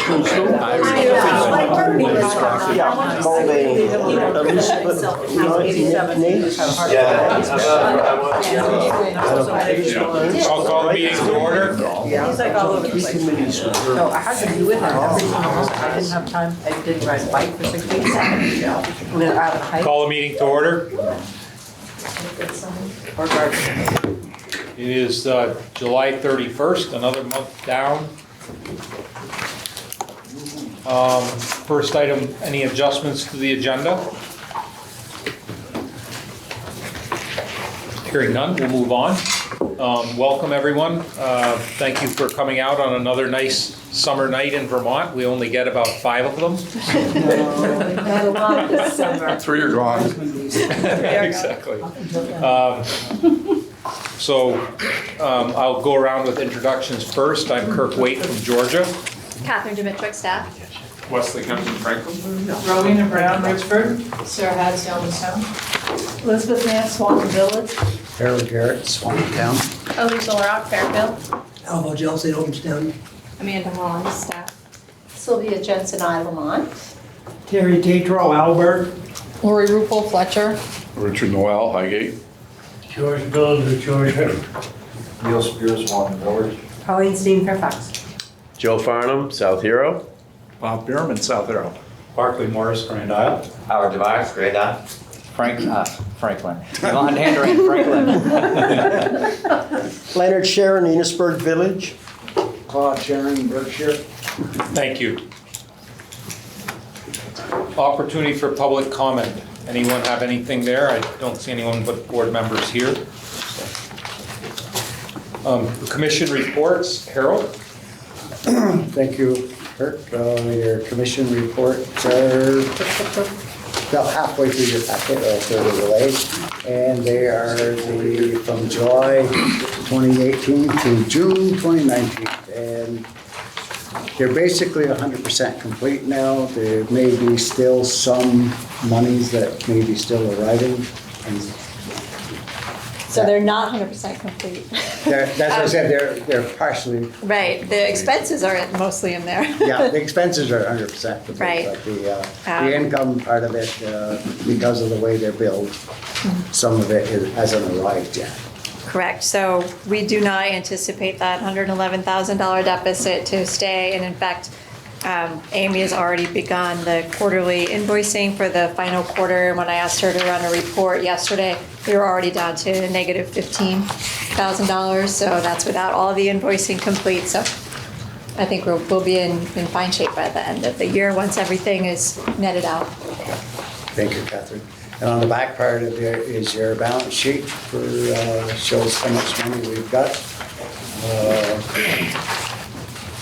afternoon, Sue. I'll call the meeting to order. He's like all over the place. No, I had to be with him every single month. I didn't have time. I didn't ride a bike for 6 weeks. And then out of the height. Call the meeting to order. Or garden. It is July 31st, another month down. First item, any adjustments to the agenda? Hearing none, we'll move on. Welcome, everyone. Thank you for coming out on another nice summer night in Vermont. We only get about 5 of them. Not a lot this summer. 3 are gone. Exactly. I'll go around with introductions first. I'm Kirk Waite from Georgia. Catherine Dimitrick, staff. Wesley comes from Franklin. Rowena Brown, Richford. Sarah Hatch, Youngstown. Elizabeth Nance, Swanton Village. Harold Garrett, Swantown. Alicia Larock, Fairfield. Alva Jelsey, Olmstown. Amanda Vaughn, staff. Sylvia Jensen, I, Lamont. Terry Tatro, Albert. Lori Rupel, Fletcher. Richard Noel, Highgate. George Gold, George. Neil Spears, Swanton Village. Pauline Steen, Fairfax. Joe Farnham, South Hero. Bob Bierman, South Arrow. Barclay Morris, Grand Isle. Howard DeVos, Great Isle. Franklin. Yvonne Handering, Franklin. Leonard Sharon, Enosburg Village. Claude Sharon, Berkshire. Thank you. Opportunity for public comment. Anyone have anything there? I don't see anyone but board members here. Commission reports. Harold? Thank you, Kirk. Your commission reports are about halfway through your packet, or a third of the way. And they are from July 2018 to June 2019. And they're basically 100% complete now. There may be still some monies that may be still arriving. And So they're not 100% complete. that's what I said, they're partially. Right, the expenses are mostly in there. Yeah, the expenses are 100% complete. Right. But the income part of it, because of the way they're billed, some of it hasn't arrived yet. Correct, so we do not anticipate that $111,000 deficit to stay, and in fact, Amy has already begun the quarterly invoicing for the final quarter, and when I asked her to run a report yesterday, we were already down to negative $15,000, so that's without all the invoicing complete, so I think we'll be in fine shape by the end of the year once everything is netted out. Thank you, Catherine. And on the back part of it is your balance sheet for, shows how much money we've got.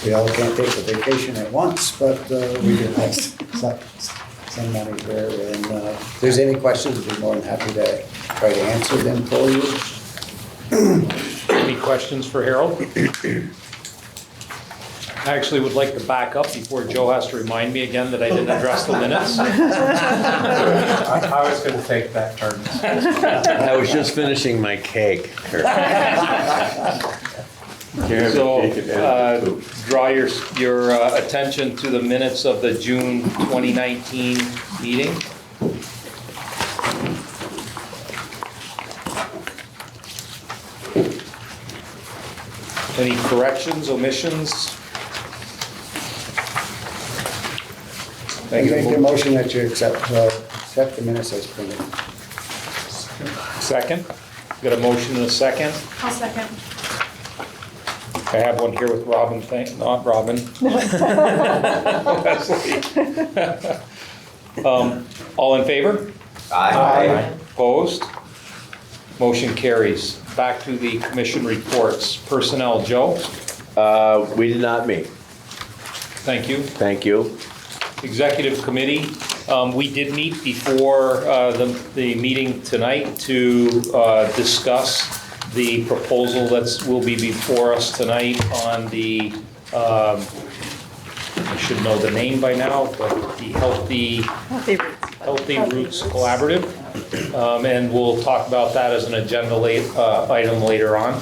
We all can't take a vacation at once, but we do have some money there. And if there's any questions, I'd be more than happy to try to answer them for you. Any questions for Harold? I actually would like to back up before Joe has to remind me again that I didn't address the minutes. I was going to take that turn. I was just finishing my cake. So draw your attention to the minutes of the June 2019 meeting. Any corrections, omissions? I make the motion that you accept the minutes as printed. Second? Got a motion and a second? I'll second. I have one here with Robin, not Robin. Leslie. All in favor? Aye. Opposed? Motion carries. Back to the commission reports. Personnel, Joe? We did not meet. Thank you. Thank you. Executive committee, we did meet before the meeting tonight to discuss the proposal that will be before us tonight on the, I should know the name by now, but the Healthy Roots Collaborative. And we'll talk about that as an agenda item later on.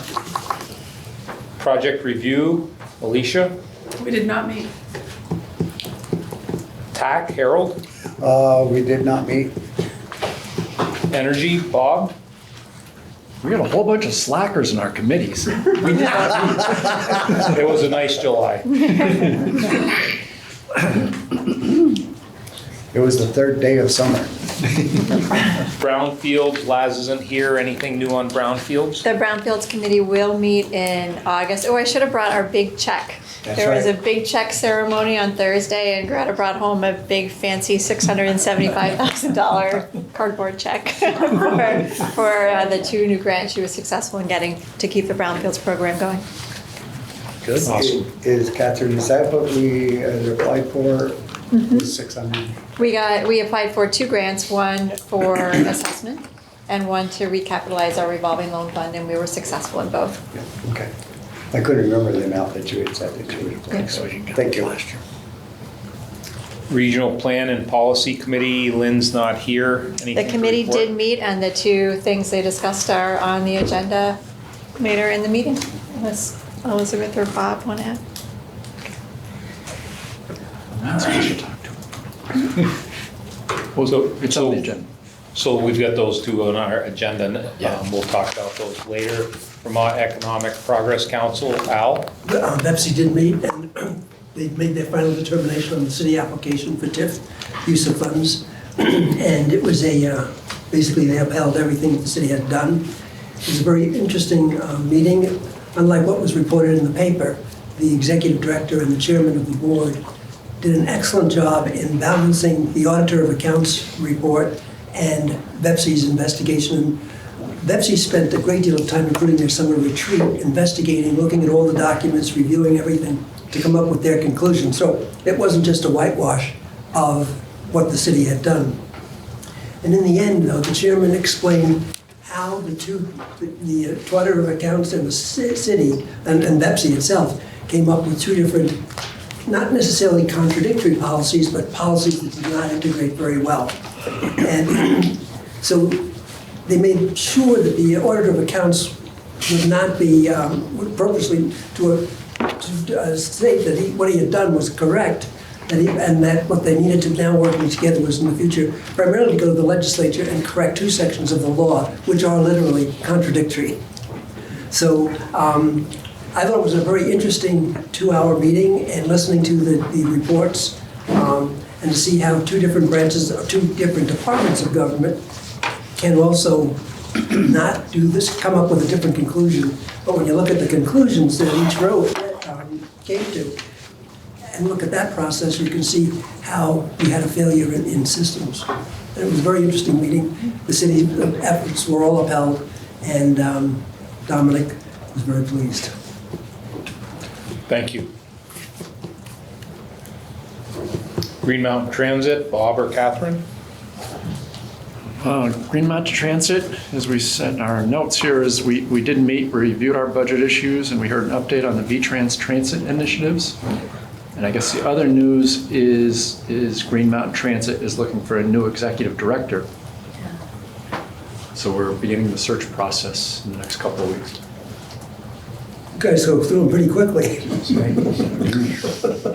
Project review, Alicia? We did not meet. TAC, Harold. We did not meet. Energy, Bob. We got a whole bunch of slackers in our committees. It was a nice July. It was the third day of summer. Brownfields, Laz isn't here. Anything new on Brownfields? The Brownfields Committee will meet in August. Oh, I should have brought our big check. There was a big check ceremony on Thursday, and Greta brought home a big fancy $675,000 cardboard check for the 2 new grants she was successful in getting to keep the Brownfields program going. Good. Awesome. Is Catherine, is that what we had applied for? Was 600? We applied for 2 grants, one for assessment and one to recapitalize our revolving loan fund, and we were successful in both. Yeah, okay. I couldn't remember the amount that you had said that you would apply, so thank you. Regional Plan and Policy Committee, Lynn's not here. Anything The to committee report? did meet, and the 2 things they discussed are on the agenda later in the meeting, unless Elizabeth or Bob want to add. That's what we should talk to. Well, it's on the agenda. So we've got those 2 on our agenda. Yeah. We'll talk about those later. Vermont Economic Progress Council, Al? Pepsi did meet, and they made their final determination on the city application for TIF use of funds. And it was basically they upheld everything that the city had done. It was a very interesting meeting. Unlike what was reported in the paper, the executive director and the chairman of the board did an excellent job in balancing the auditor of accounts report and Pepsi's investigation. Pepsi spent a great deal of time, including their summer retreat, investigating, looking at all the documents, reviewing everything to come up with their conclusion. So it wasn't just a whitewash of what the city had done. And in the end, though, the chairman explained how the auditor of accounts and the city and Pepsi itself came up with 2 different, not necessarily contradictory policies, but policies that did not integrate very well. And so they made sure that the auditor of accounts would not be would purposely to state that what he had done was correct, and that what they needed to now working together was in the future primarily to go to the legislature and correct 2 sections of the law, which are literally contradictory. So I thought it was a very interesting 2-hour meeting, and listening to the reports and to see how 2 different branches, 2 different departments of government can also not do this, come up with a different conclusion. But when you look at the conclusions that each row came to, and look at that process, you can see how we had a failure in systems. And it was a very interesting meeting. The city's efforts were all upheld, and Dominic was very pleased. Thank you. Green Mountain Transit, Bob or Catherine? Green Mountain Transit, as we said in our notes here, is we did meet, we reviewed our budget issues, and we heard an update on the V-Trans transit initiatives. And I guess the other news is Green Mountain Transit is looking for a new executive director. So we're beginning the search process in the next couple of weeks. You guys go through them pretty quickly.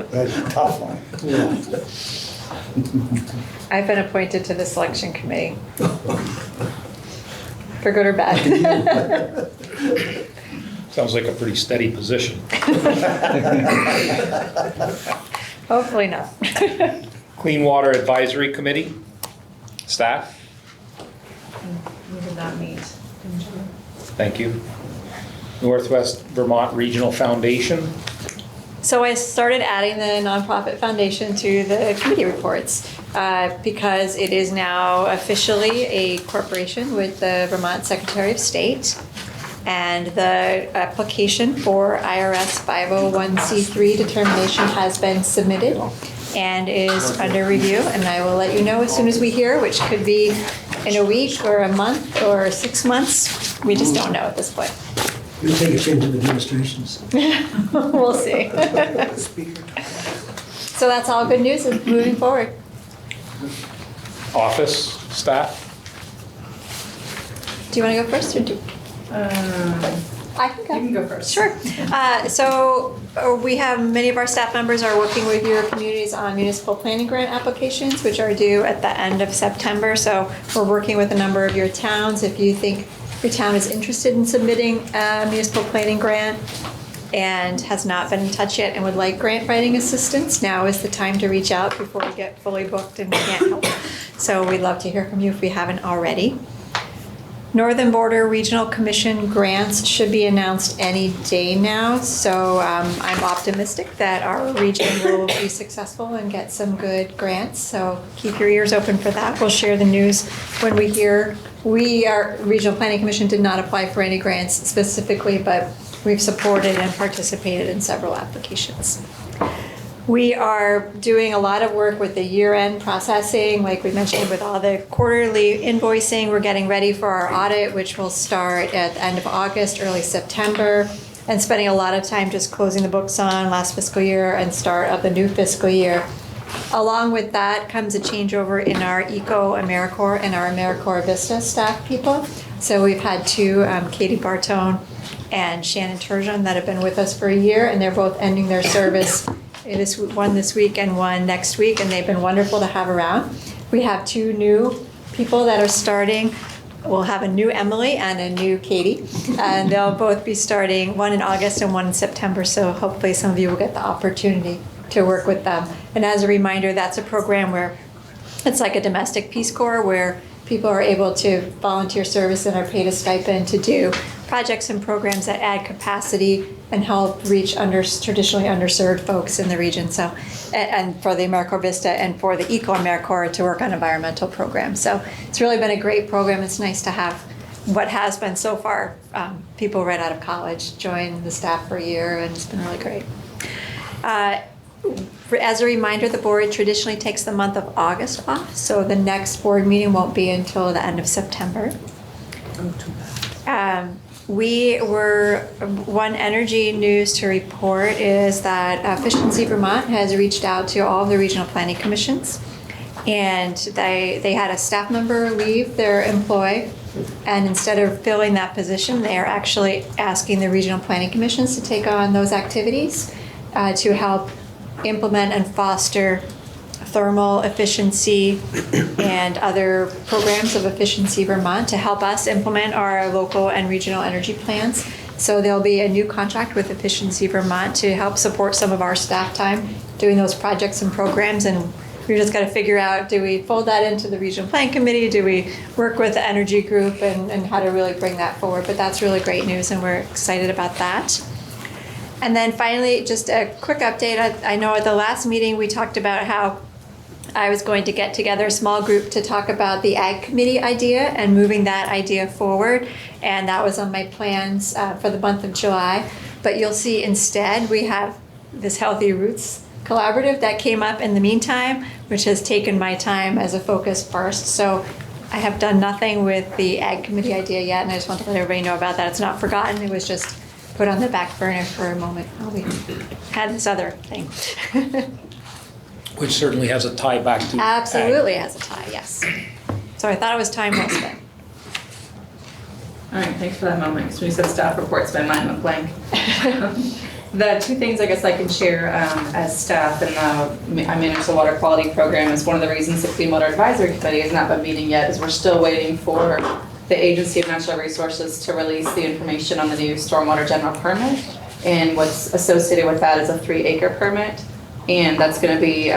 That's a tough one. I've been appointed to the selection committee. For good or bad. Sounds like a pretty steady position. Hopefully not. Clean Water Advisory Committee, staff? We did not meet. Thank you. Northwest Vermont Regional Foundation, So I started adding the nonprofit foundation to the committee reports because it is now officially a corporation with the Vermont Secretary of State. And the application for IRS 501c3 determination has been submitted and is under review. And I will let you know as soon as we hear, which could be in a week or a month or 6 months. We just don't know at this point. You'll take a change of administrations. We'll see. So that's all good news and moving forward. office staff? Do you want to go first or do? I I can go. You can go first. Sure. We have many of our staff members are working with your communities on municipal planning grant applications, which are due at the end of September. So we're working with a number of your towns. If you think your town is interested in submitting a municipal planning grant and has not been in touch yet and would like grant writing assistance, now is the time to reach out before we get fully booked and we can't help. So we'd love to hear from you if we haven't already. Northern Border Regional Commission grants should be announced any day now, so I'm optimistic that our region will be successful and get some good grants, so keep your ears open for that. We'll share the news when we hear. Our Regional Planning Commission did not apply for any grants specifically, but we've supported and participated in several applications. We are doing a lot of work with the year-end processing, like we mentioned with all the quarterly invoicing. We're getting ready for our audit, which will start at the end of August, early September, and spending a lot of time just closing the books on last fiscal year and start of the new fiscal year. Along with that comes a changeover in our ECO AmeriCorps and our AmeriCorps Vista staff people. So we've had two, Katie Bartone and Shannon Turgeon, that have been with us for a year, and they're both ending their service. It is one this week and one next week, and they've been wonderful to have around. We have two new people that are starting. We'll have a new Emily and a new Katie, and they'll both be starting, one in August and one in September, so hopefully some of you will get the opportunity to work with them. And as a reminder, that's a program where it's like a domestic Peace Corps where people are able to volunteer service and are paid a stipend to do projects and programs that add capacity and help reach traditionally underserved folks in the region. So, and for the AmeriCorps Vista and for the ECO AmeriCorps to work on environmental programs. So it's really been a great program. It's nice to have what has been so far people right out of college join the staff for a year, and it's been really great. As a reminder, the board traditionally takes the month of August off, so the next board meeting won't be until the end of September. One energy news to report is that Efficiency Vermont has reached out to all of the regional planning commissions, and they had a staff member leave their employ, and instead of filling that position, they are actually asking the regional planning commissions to take on those activities to help implement and foster thermal efficiency and other programs of Efficiency Vermont to help us implement our local and regional energy plans. So there'll be a new contract with Efficiency Vermont to help support some of our staff time doing those projects and programs, and we just got to figure out, do we fold that into the regional plan committee? Do we work with the energy group and how to really bring that forward? But that's really great news, and we're excited about that. And then finally, just a quick update. I know at the last meeting we talked about how I was going to get together a small group to talk about the Ag Committee idea and moving that idea forward. And that was on my plans for the month of July. But you'll see instead we have this Healthy Roots Collaborative that came up in the meantime, which has taken my time as a focus first. So I have done nothing with the Ag Committee idea yet, and I just want to let everybody know about that. It's not forgotten. It was just put on the back burner for a moment while we had this other thing. Which certainly has a tie back to Absolutely has a tie, yes. So I thought it was time well spent. All right, thanks for that moment, because when you said staff reports, my mind went blank. The two things I guess I can share as staff, and I manage the water quality program, is one of the reasons the Clean Water Advisory Committee has not been meeting yet is we're still waiting for the Agency of Natural Resources to release the information on the new stormwater general permit, and what's associated with that is a 3-acre permit, and that's going to be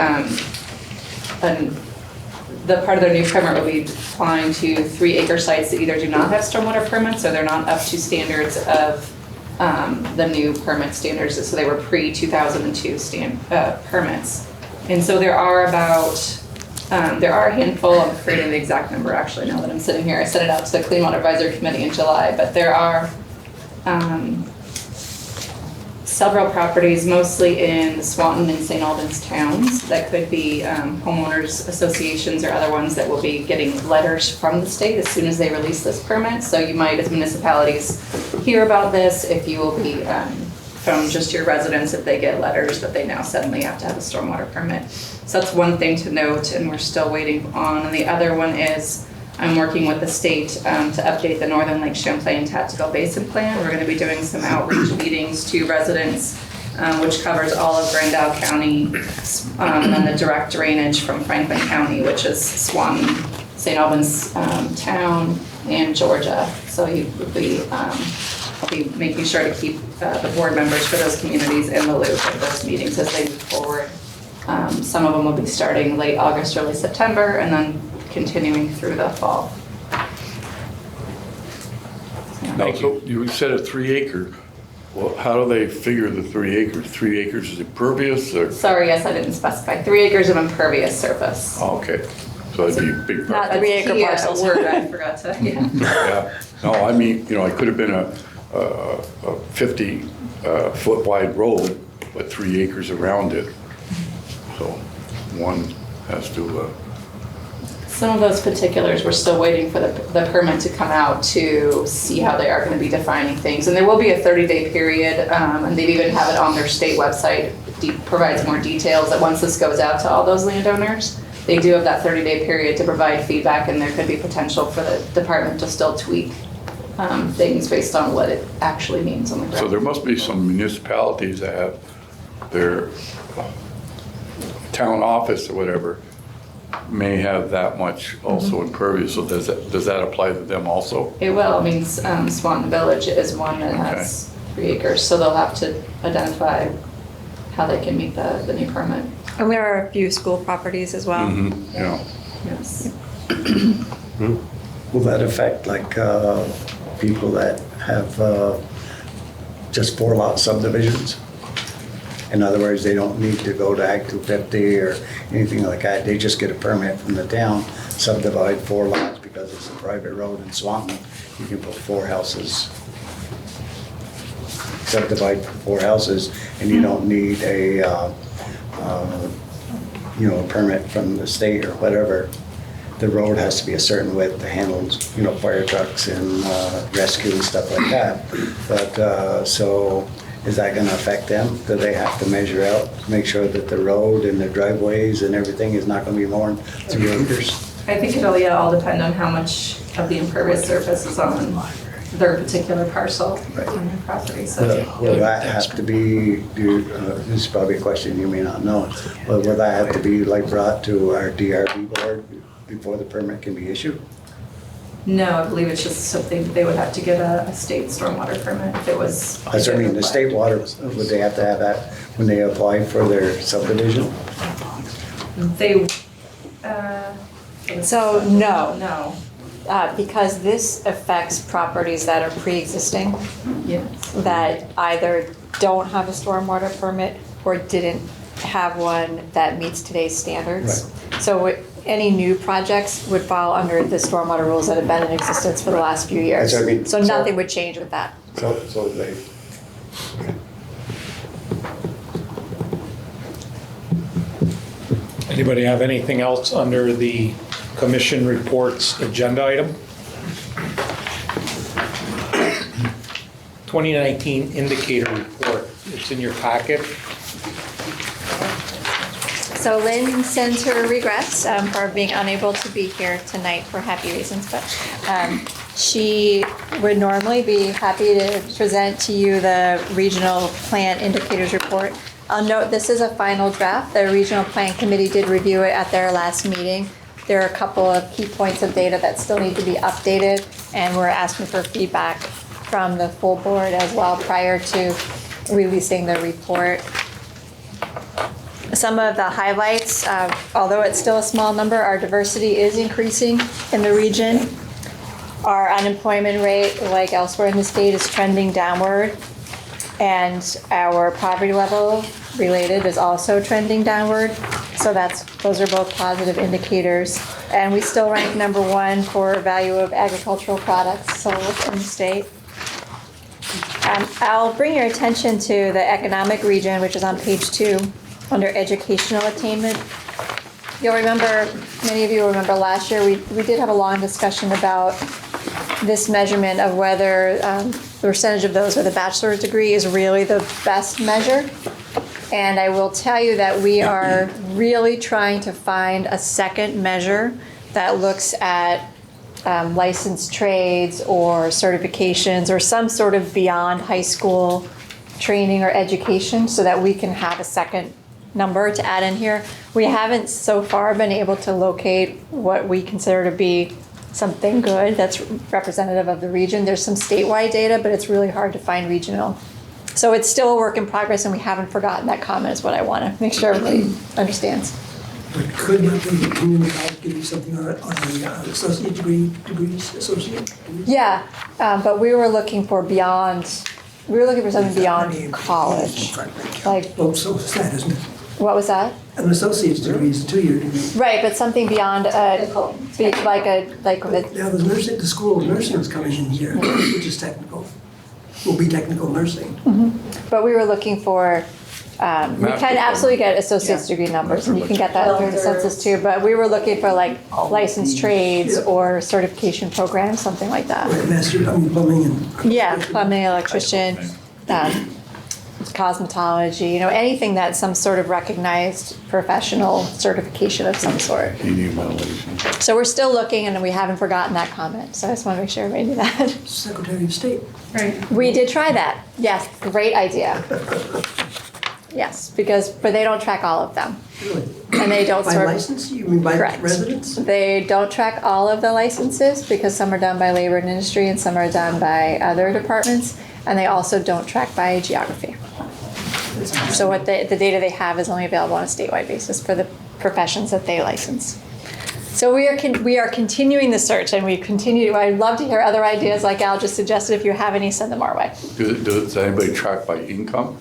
the part of their new permit will be applying to 3-acre sites that either do not have stormwater permits or they're not up to standards of the new permit standards, so they were pre-2002 permits. And so there are a handful, I'm forgetting the exact number actually now that I'm sitting here. I sent it out to the Clean Water Advisory Committee in July, but there are several properties, mostly in the Swanton and St. Albans towns, that could be homeowners associations or other ones that will be getting letters from the state as soon as they release this permit. So you might, as municipalities, hear about this if you will be from just your residents, if they get letters that they now suddenly have to have a stormwater permit. So that's one thing to note, and we're still waiting on. And the other one is I'm working with the state to update the Northern Lake Champlain Tactical Basin Plan. We're going to be doing some outreach meetings to residents, which covers all of Grand Isle County, and then the direct drainage from Franklin County, which is Swanton, St. Albans town, and Georgia. So I'll be making sure to keep the board members for those communities in the loop of those meetings as they move forward. Some of them will be starting late August, early September, and then continuing through the fall. Now, so you said a 3 acre. Well, how do they figure the 3 acres? 3 acres is impervious or? Sorry, yes, I didn't specify. 3 acres of impervious surface. Oh, okay. So that'd be a big Not part. 3 acre Key, parcels. word I forgot to, yeah. Yeah. No, I mean, it could have been a 50 foot wide road, but 3 acres around it. So one has to, Some of those particulars, we're still waiting for the permit to come out to see how they are going to be defining things. And there will be a 30-day period, and they even have it on their state website, provides more details that once this goes out to all those landowners, they do have that 30-day period to provide feedback, and there could be potential for the department to still tweak things based on what it actually means on the ground. so there must be some municipalities that have their town office or whatever may have that much also impervious. So does that apply to them also? It will. I mean, Swanton Village is one that has 3 acres, so they'll have to identify how they can meet the new permit. And there are a few school properties as well. Yeah. Yes. Will that affect like people that have just 4 lot subdivisions? In other words, they don't need to go to Act 250 or anything like that. They just get a permit from the town, subdivide 4 lots because it's a private road in Swanton. You can put 4 houses, subdivide 4 houses, and you don't need a permit from the state or whatever. The road has to be a certain width to handle, fire trucks and rescue and stuff like that. But so. Is that going to affect them? Do they have to measure out, make sure that the road and the driveways and everything is not going to be more than 3 acres? I think it'll all depend on how much of the impervious surface is on their particular parcel on their property. So Will that have to be, this is probably a question you may not know, but will that have to be like brought to our DRB board before the permit can be issued? no, I believe it's just something they would have to get a state stormwater permit if it was. That's what I mean, the state water, would they have to have that when they apply for their subdivision? They. So, no. No. Because this affects properties that are pre-existing, Yes. that either don't have a stormwater permit or didn't have one that meets today's standards. So any new projects would fall under the stormwater rules that have been in existence for the last few years. That's what I mean. So nothing would change with that. So they, Anybody have anything else under the commission reports agenda item? 2019 indicator report, it's in your packet. So Lynn sends her regrets for being unable to be here tonight for happy reasons, but she would normally be happy to present to you the regional plan indicators report. I'll note this is a final draft. The regional plan committee did review it at their last meeting. There are a couple of key points of data that still need to be updated, and we're asking for feedback from the full board as well prior to releasing the report. Some of the highlights, although it's still a small number, our diversity is increasing in the region. Our unemployment rate, like elsewhere in the state, is trending downward. And our poverty level related is also trending downward. So those are both positive indicators. And we still rank #1 for value of agricultural products sold in the state. I'll bring your attention to the economic region, which is on page 2, under educational attainment. You'll remember, many of you will remember last year, we did have a long discussion about this measurement of whether the percentage of those with a bachelor's degree is really the best measure. And I will tell you that we are really trying to find a second measure that looks at licensed trades or certifications or some sort of beyond high school training or education so that we can have a second number to add in here. We haven't so far been able to locate what we consider to be something good that's representative of the region. There's some statewide data, but it's really hard to find regional. So it's still a work in progress, and we haven't forgotten that comment is what I want to make sure everybody understands. But could not the community college give you something on the associate degrees, associate degrees? Yeah, but we were looking for something beyond college. Like, Well, so is that, isn't it? what was that? An associate's degree is a 2-year degree. Right, but something beyond like Now, there's nursing, the school of nursing is coming in here, which is technical, will be technical nursing. but we were looking for, we can absolutely get associate's degree numbers, and you can get that through the census too, but we were looking for like licensed trades or certification programs, something like that. Right, master, plumbing and. Yeah, plumbing, electrician, cosmetology, anything that's some sort of recognized professional certification of some sort. Heating, ventilation. So we're still looking, and we haven't forgotten that comment, so I just want to make sure everybody knew that. Secretary of State. Right. We did try that. Yes, great idea. Yes, but they don't track all of them. Really? And they don't By sort. license, you mean by Correct. residents? They don't track all of the licenses because some are done by labor and industry and some are done by other departments. And they also don't track by geography. So what the data they have is only available on a statewide basis for the professions that they license. So we are continuing the search, and I'd love to hear other ideas like Al just suggested. If you have any, send them our way. Does anybody track by income?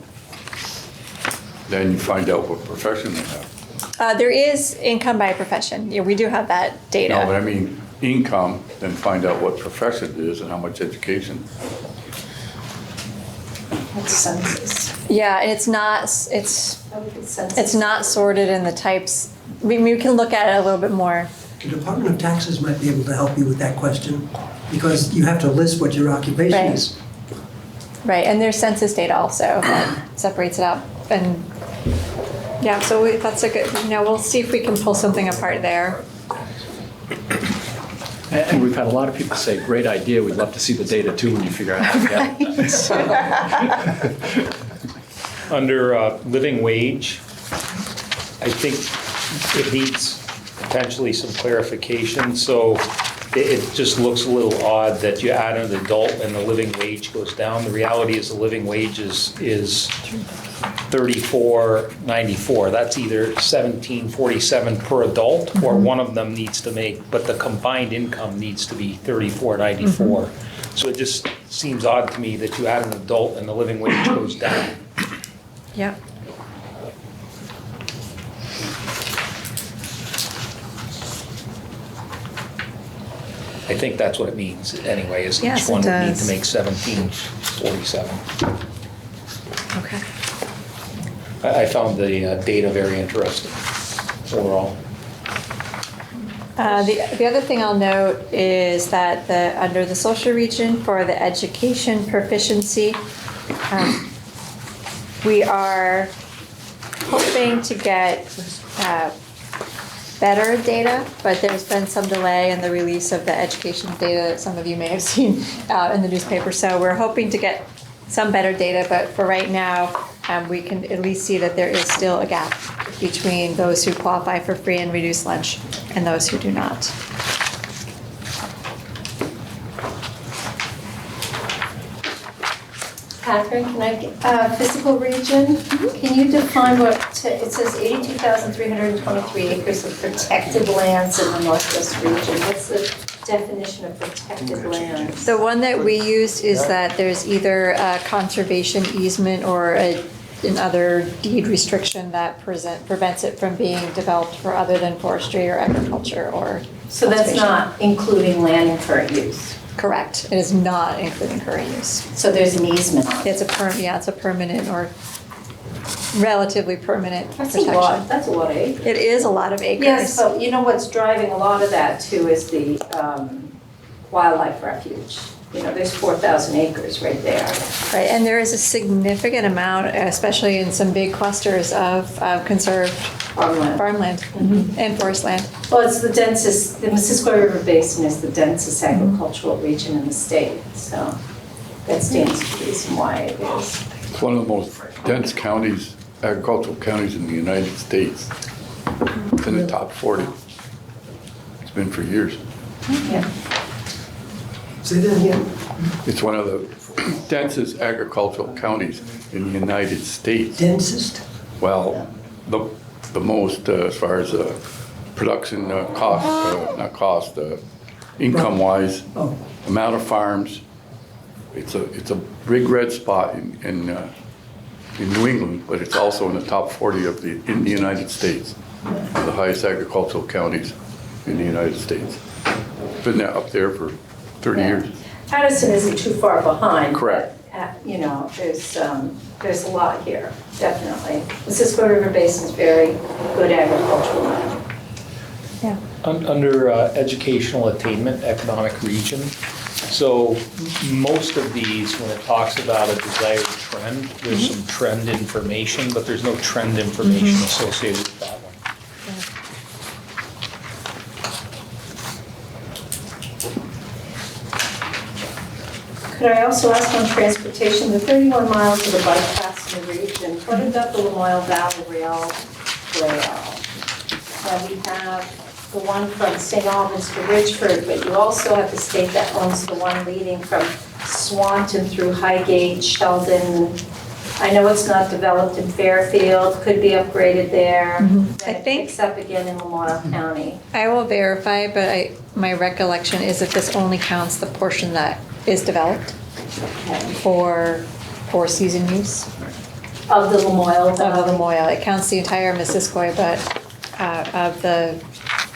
Then you find out what profession they have. There is income by profession. Yeah, we do have that data. No, but I mean, income, then find out what profession it is and how much education. That's census. Yeah, and it's not sorted in the types. We can look at it a little bit more. The Department of Taxes might be able to help you with that question, because you have to list what your occupation Right. is. Right, and there's census data also that separates it up. And yeah, so that's a good, we'll see if we can pull something apart there. And we've had a lot of people say, great idea, we'd love to see the data too when you figure out how to get it. Under living wage, I think it needs potentially some clarification. So it just looks a little odd that you add an adult and the living wage goes down. The reality is the living wage is $34.94. That's either $17.47 per adult, or one of them needs to make, but the combined income needs to be $34.94. So it just seems odd to me that you add an adult and the living wage goes down. Yep. I think that's what it means anyway, is Yes, each it one would need does. to make $17.47. Okay. I found the data very interesting overall. The other thing I'll note is that under the social region for the education proficiency, we are hoping to get better data, but there's been some delay in the release of the education data that some of you may have seen in the newspaper. So we're hoping to get some better data, but for right now, we can at least see that there is still a gap between those who qualify for free and reduced lunch and those who do not. Catherine, can I get, physical region, can you define what, it says 82,323 acres of protected lands in the Northwest region. What's the definition of protected lands? The one that we used is that there's either a conservation easement or another deed restriction that prevents it from being developed for other than forestry or agriculture or So that's conservation. not including land in current use? Correct. It is not including current use. So there's an easement on it? It's a permanent or relatively permanent That's protection. a lot, that's a lot of acres. It is a lot of acres. Yes, but what's driving a lot of that too is the wildlife refuge. there's 4,000 acres right there. Right, and there is a significant amount, especially in some big clusters of conserved farmland and forest land. Well, it's the densest, the Missisquoi River Basin is the densest agricultural region in the state, so that stands to the reason why it is. It's one of the most dense counties, agricultural counties in the United States. It's in the top 40. It's been for years. Yeah. Say that again. It's one of the densest agricultural counties in the United States. Densest? Well, the most as far as production cost, income-wise, amount of farms. It's a big red spot in New England, but it's also in the top 40 in the United States, the highest agricultural counties in the United States. Been up there for 30 years. Addison isn't too far behind. Correct. But, there's a lot here, definitely. Missisquoi River Basin is very good agricultural land. Yeah. Under educational attainment, economic region. So most of these, when it talks about a desired trend, there's some trend information, but there's no trend information associated with that one. Could I also ask on transportation, the 31 miles of the bike paths in the region, what about the Lamoille Valley Rail Trail? And we have the one from St. Albans to Ridgeford, but you also have the state that owns the one leading from Swanton through Highgate, Sheldon. I know it's not developed in Fairfield, could be upgraded there. Then I it think- picks up again in Lamoille County. I will verify, but my recollection is that this only counts the portion that is developed for season use. Of the Lamoille Valley? Of the Lamoille. It counts the entire Missisquoi, but of the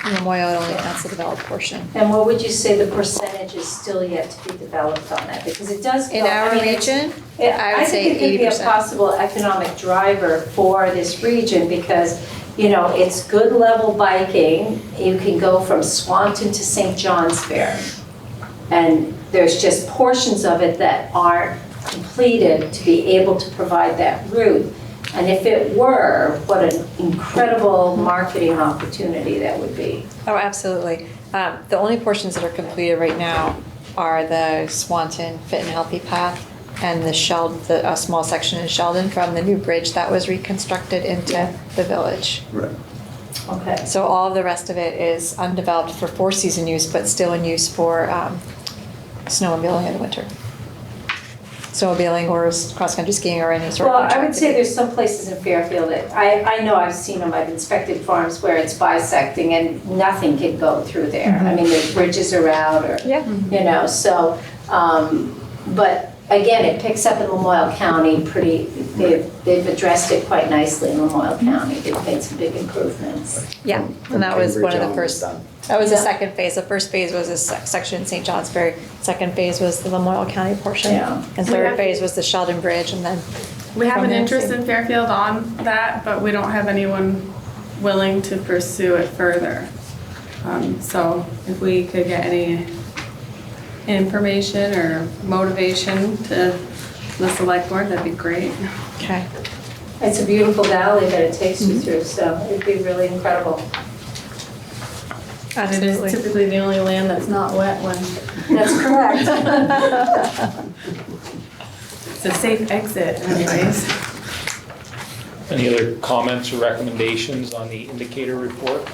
Lamoille, it only counts the developed portion. And what would you say the percentage is still yet to be developed on that? Because it does go. In our region, I would say 80%. I think it could be a possible economic driver for this region because, it's good level biking. You can go from Swanton to St. John's Fair. And there's just portions of it that aren't completed to be able to provide that route. And if it were, what an incredible marketing opportunity that would be. Oh, absolutely. The only portions that are completed right now are the Swanton Fit and Healthy Path and a small section in Sheldon from the new bridge that was reconstructed into the village. Right. Okay. So all of the rest of it is undeveloped for four-season use, but still in use for snowmobiling in the winter. Snowmobiling or cross-country skiing or any sort of. Well, I would say there's some places in Fairfield that, I know I've seen them, I've inspected farms where it's bisecting and nothing can go through there. I mean, the bridges are out or, but again, it picks up in Lamoille County they've addressed it quite nicely in Lamoille County. They've made some big improvements. Yeah, and that was one of the Cambridge first, almost that was the Yeah. second phase. The first phase was this section in St. John's Ferry. Second phase was the Lamoille County portion. Yeah. And third phase was the Sheldon Bridge and then. We have from an there, interest same. in Fairfield on that, but we don't have anyone willing to pursue it further. So if we could get any information or motivation to the select board, that'd be great. Okay. It's a beautiful valley that it takes you through, so it'd be really incredible. And it Absolutely. is typically the only land that's not wet when That's correct. it's a safe exit anyways. Any other comments or recommendations on the indicator report?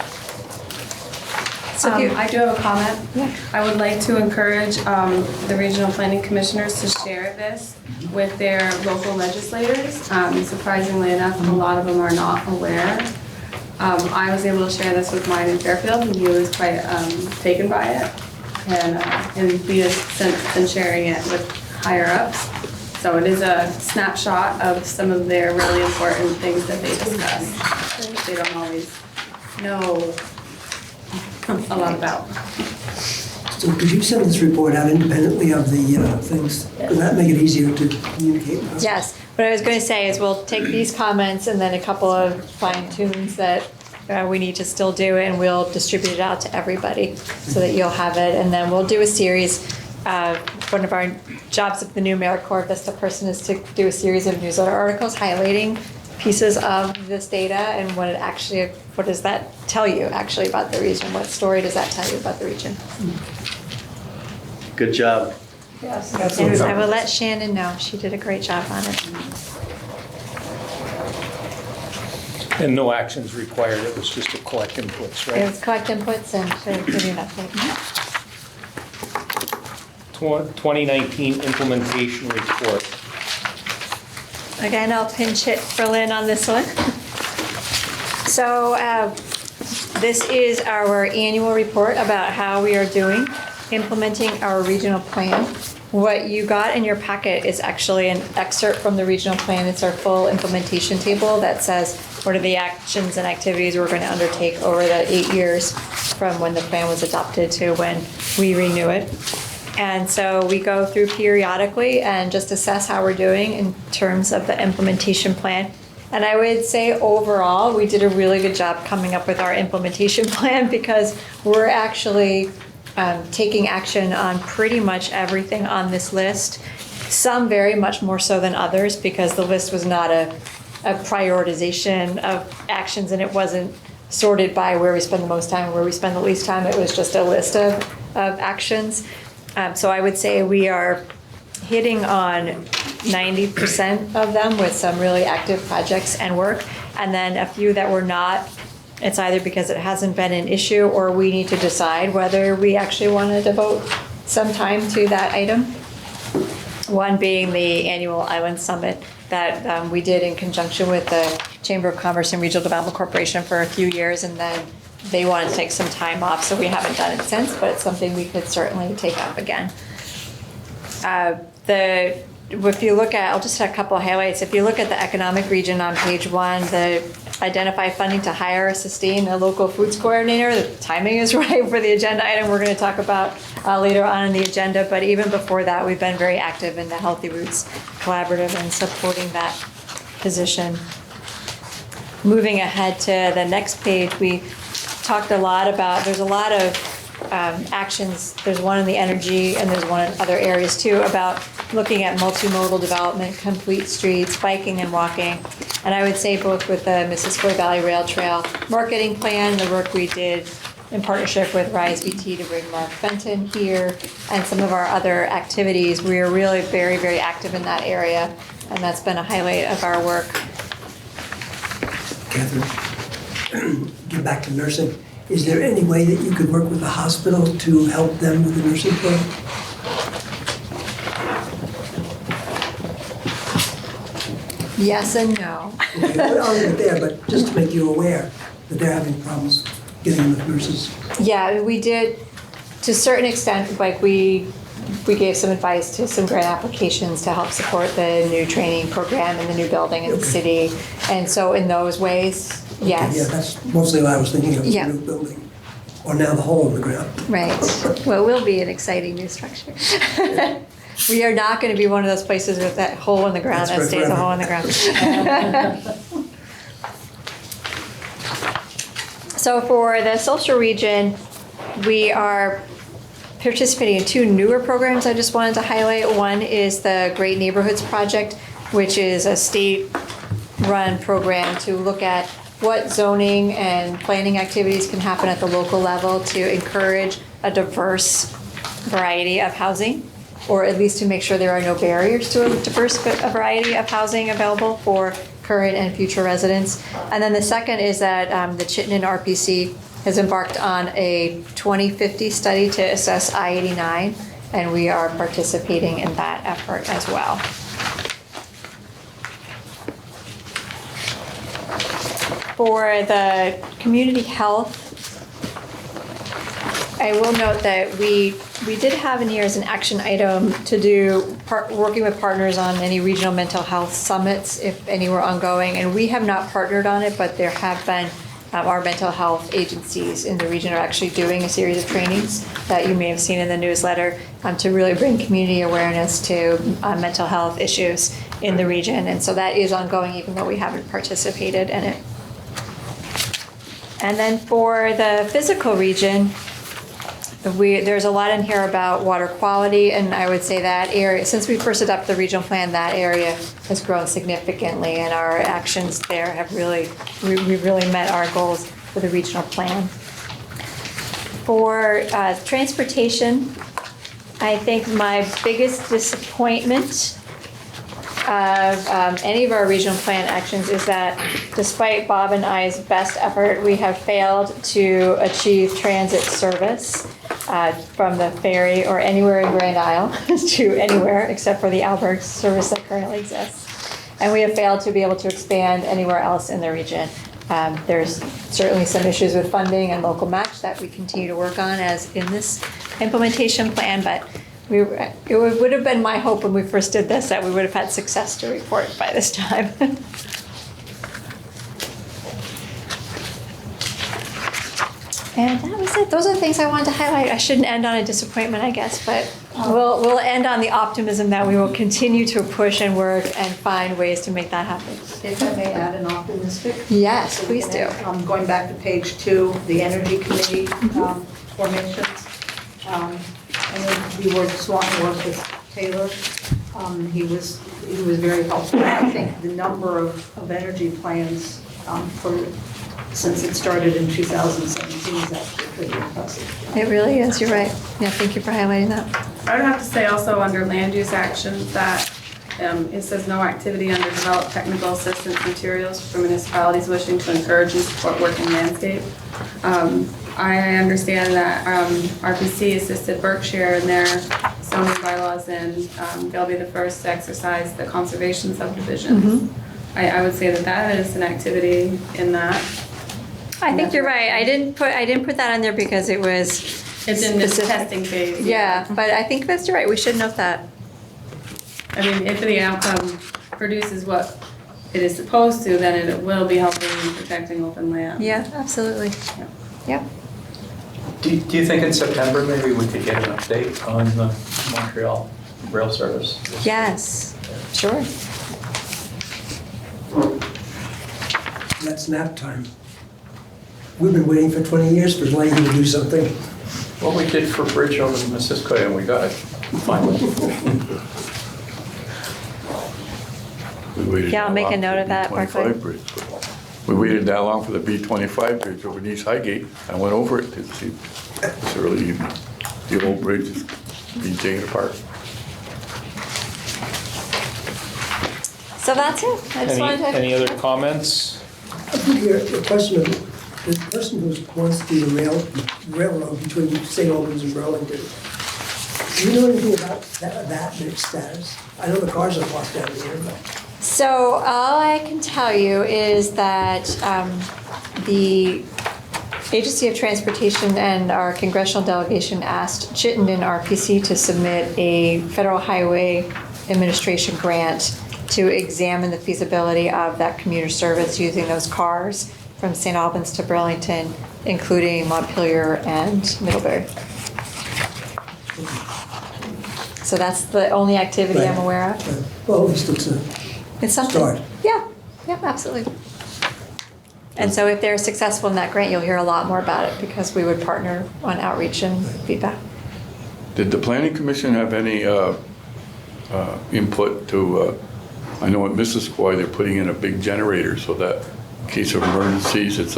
So if you- I do have a comment. Yeah. I would like to encourage the regional planning commissioners to share this with their local legislators. Surprisingly enough, a lot of them are not aware. I was able to share this with mine in Fairfield, and he was quite taken by it. And we have since been sharing it with higher ups. So it is a snapshot of some of their really important things that they discuss. They don't always know a lot about. So could you send this report out independently of the things? Would that make it easier to communicate with us? Yes, what I was going to say is we'll take these comments and then a couple of fine tunes that we need to still do and we'll distribute it out to everybody so that you'll have it. And then we'll do a series one of our jobs of the new AmeriCorps Vista person is to do a series of newsletter articles highlighting pieces of this data and what does that tell you actually about the region? What story does that tell you about the region? Good job. Yes. And I will let Shannon know. She did a great job on it. And no actions required, it was just to collect inputs, It right? was collect inputs and to give you an update. 2019 implementation report. Again, I'll pinch hit for Lynn on this one. So this is our annual report about how we are doing implementing our regional plan. What you got in your packet is actually an excerpt from the regional plan. It's our full implementation table that says what are the actions and activities we're going to undertake over the 8 years from when the plan was adopted to when we renew it. And so we go through periodically and just assess how we're doing in terms of the implementation plan. And I would say overall, we did a really good job coming up with our implementation plan because we're actually taking action on pretty much everything on this list. Some very much more so than others because the list was not a prioritization of actions and it wasn't sorted by where we spend the most time, where we spend the least time. It was just a list of actions. So I would say we are hitting on 90% of them with some really active projects and work. And then a few that were not, it's either because it hasn't been an issue or we need to decide whether we actually want to devote some time to that item. One being the annual Island Summit that we did in conjunction with the Chamber of Commerce and Regional Development Corporation for a few years, and then they wanted to take some time off, so we haven't done it since, but it's something we could certainly take up again. If you look at, I'll just hit a couple of highlights. If you look at the economic region on page 1, the identify funding to hire or sustain a local foods coordinator, the timing is right for the agenda item we're going to talk about later on in the agenda, but even before that, we've been very active in the Healthy Roots Collaborative and supporting that position. Moving ahead to the next page, we talked a lot about, there's a lot of actions. There's one in the energy and there's one in other areas too about looking at multimodal development, complete streets, biking and walking. And I would say both with the Missisquoi Valley Rail Trail marketing plan, the work we did in partnership with Rise VT to bring Mark Fenton here, and some of our other activities, we are really very, very active in that area. And that's been a highlight of our work. Catherine, get back to nursing. Is there any way that you could work with the hospital to help them with the nursing program? Yes and no. Okay, I'll leave it there, but just to make you aware that they're having problems getting enough nurses. Yeah, we did, to a certain extent, like we gave some advice to some grant applications to help support the new training program and the new building in the city. And so in those ways, yes. Yeah, that's mostly what I was thinking of, Yeah. the new building. Or now the hole in the ground. Right. Well, it will be an exciting new structure. We are not going to be one of those places with that hole in the ground that That's stays a forever. hole in the ground. So for the social region, we are participating in 2 newer programs I just wanted to highlight. One is the Great Neighborhoods Project, which is a state-run program to look at what zoning and planning activities can happen at the local level to encourage a diverse variety of housing, or at least to make sure there are no barriers to a diverse variety of housing available for current and future residents. And then the second is that the Chittenden RPC has embarked on a 2050 study to assess I-89, and we are participating in that effort as well. For the community health, I will note that we did have in here as an action item to do working with partners on any regional mental health summits, if any were ongoing, and we have not partnered on it, but there have been our mental health agencies in the region are actually doing a series of trainings that you may have seen in the newsletter to really bring community awareness to mental health issues in the region, and so that is ongoing even though we haven't participated in it. And then for the physical region, there's a lot in here about water quality, and I would say that area, since we first adopted the regional plan, that area has grown significantly, and our actions there have really, we really met our goals for the regional plan. For transportation, I think my biggest disappointment of any of our regional plan actions is that despite Bob and I's best effort, we have failed to achieve transit service from the ferry or anywhere in Grand Isle to anywhere except for the Alberg service that currently exists. And we have failed to be able to expand anywhere else in the region. There's certainly some issues with funding and local match that we continue to work on as in this implementation plan, but it would have been my hope when we first did this that we would have had success to report by this time. And that was it. Those are the things I wanted to highlight. I shouldn't end on a disappointment, I guess, but we'll end on the optimism that we will continue to push and work and find ways to make that happen. If I may add an optimistic. Yes, please do. Going back to page 2, the Energy Committee formations. And we just want to work with Taylor. He was very helpful. I think the number of energy plans since it started in 2017 is actually pretty impressive. It really is, you're right. Yeah, thank you for highlighting that. I would have to say also under land use actions that it says no activity under developed technical assistance materials for municipalities wishing to encourage and support working landscape. I understand that RPC assisted Berkshire in their zoning bylaws, and they'll be the first to exercise the conservation subdivisions. I would say that is an activity in that. I think you're right. I didn't put that on there because it's in the specific. testing phase. Yeah, but I think that's right. We should note that. I mean, if the outcome produces what it is supposed to, then it will be helping in protecting open land. Yeah, absolutely. Yep. Do you think in September maybe we could get an update on the Montreal rail service? Yes, sure. That's nap time. We've been waiting for 20 years for Leahy to do something. Well, we did for bridge over the Missisquoi and we got it finally. We waited Yeah, I'll that make a long note for of that, the Barclay. B-25 bridge, but we waited that long for the B-25 bridge over in East Highgate. I went over it to see this early evening. The old bridge is being taken apart. So that's it. I just wanted to. Any other comments? I think your question of the person who wants to do the railroad between St. Albans and Burlington, do you know anything about that and its status? I know the cars are parked down here, but. So all I can tell you is that the Agency of Transportation and our congressional delegation asked Chittenden RPC to submit a Federal Highway Administration grant to examine the feasibility of that commuter service using those cars from St. Albans to Burlington, including Montpelier and Middlebury. So that's the only activity I'm aware of. Well, at least It's something. Start. Yeah, absolutely. And so if they're successful in that grant, you'll hear a lot more about it because we would partner on outreach and feedback. Did the planning commission have any input to, I know at Missisquoi they're putting in a big generator so that in case of emergencies, it's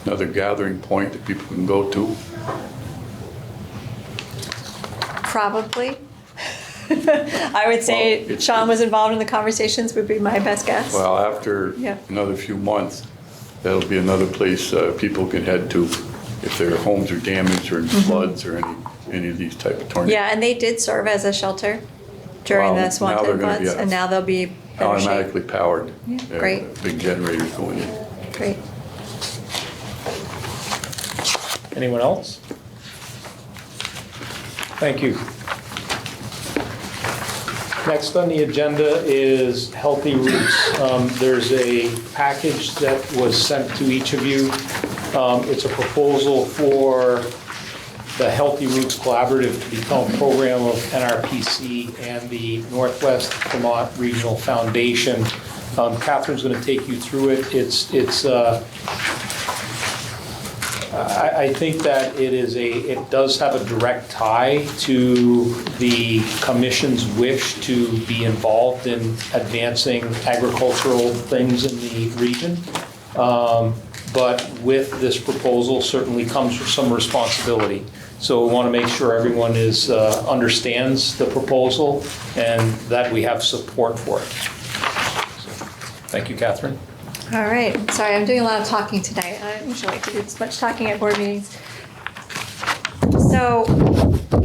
another gathering point that people can go to? Probably. I would say Well, Sean was involved in the conversations would be my best guess. Well, after Yeah. another few months, that'll be another place people can head to if their homes are damaged or in floods or any of these type of tornadoes. Yeah, and they did serve as a shelter during Well, the now Swanton they're gonna floods, be, and now they'll be better shape. Automatically powered. Yeah, great. Big generators going in. Great. Anyone else? Thank you. Next on the agenda is Healthy Roots. There's a package that was sent to each of you. It's a proposal for the Healthy Roots Collaborative to become a program of NRPC and the Northwest Vermont Regional Foundation. Catherine's going to take you through it. It's I think that it does have a direct tie to the commission's wish to be involved in advancing agricultural things in the region. But with this proposal certainly comes some responsibility. So we want to make sure everyone understands the proposal and that we have support for it. So, thank you, Catherine. All right, sorry, I'm doing a lot of talking tonight. I don't usually like to do this much talking at board meetings. So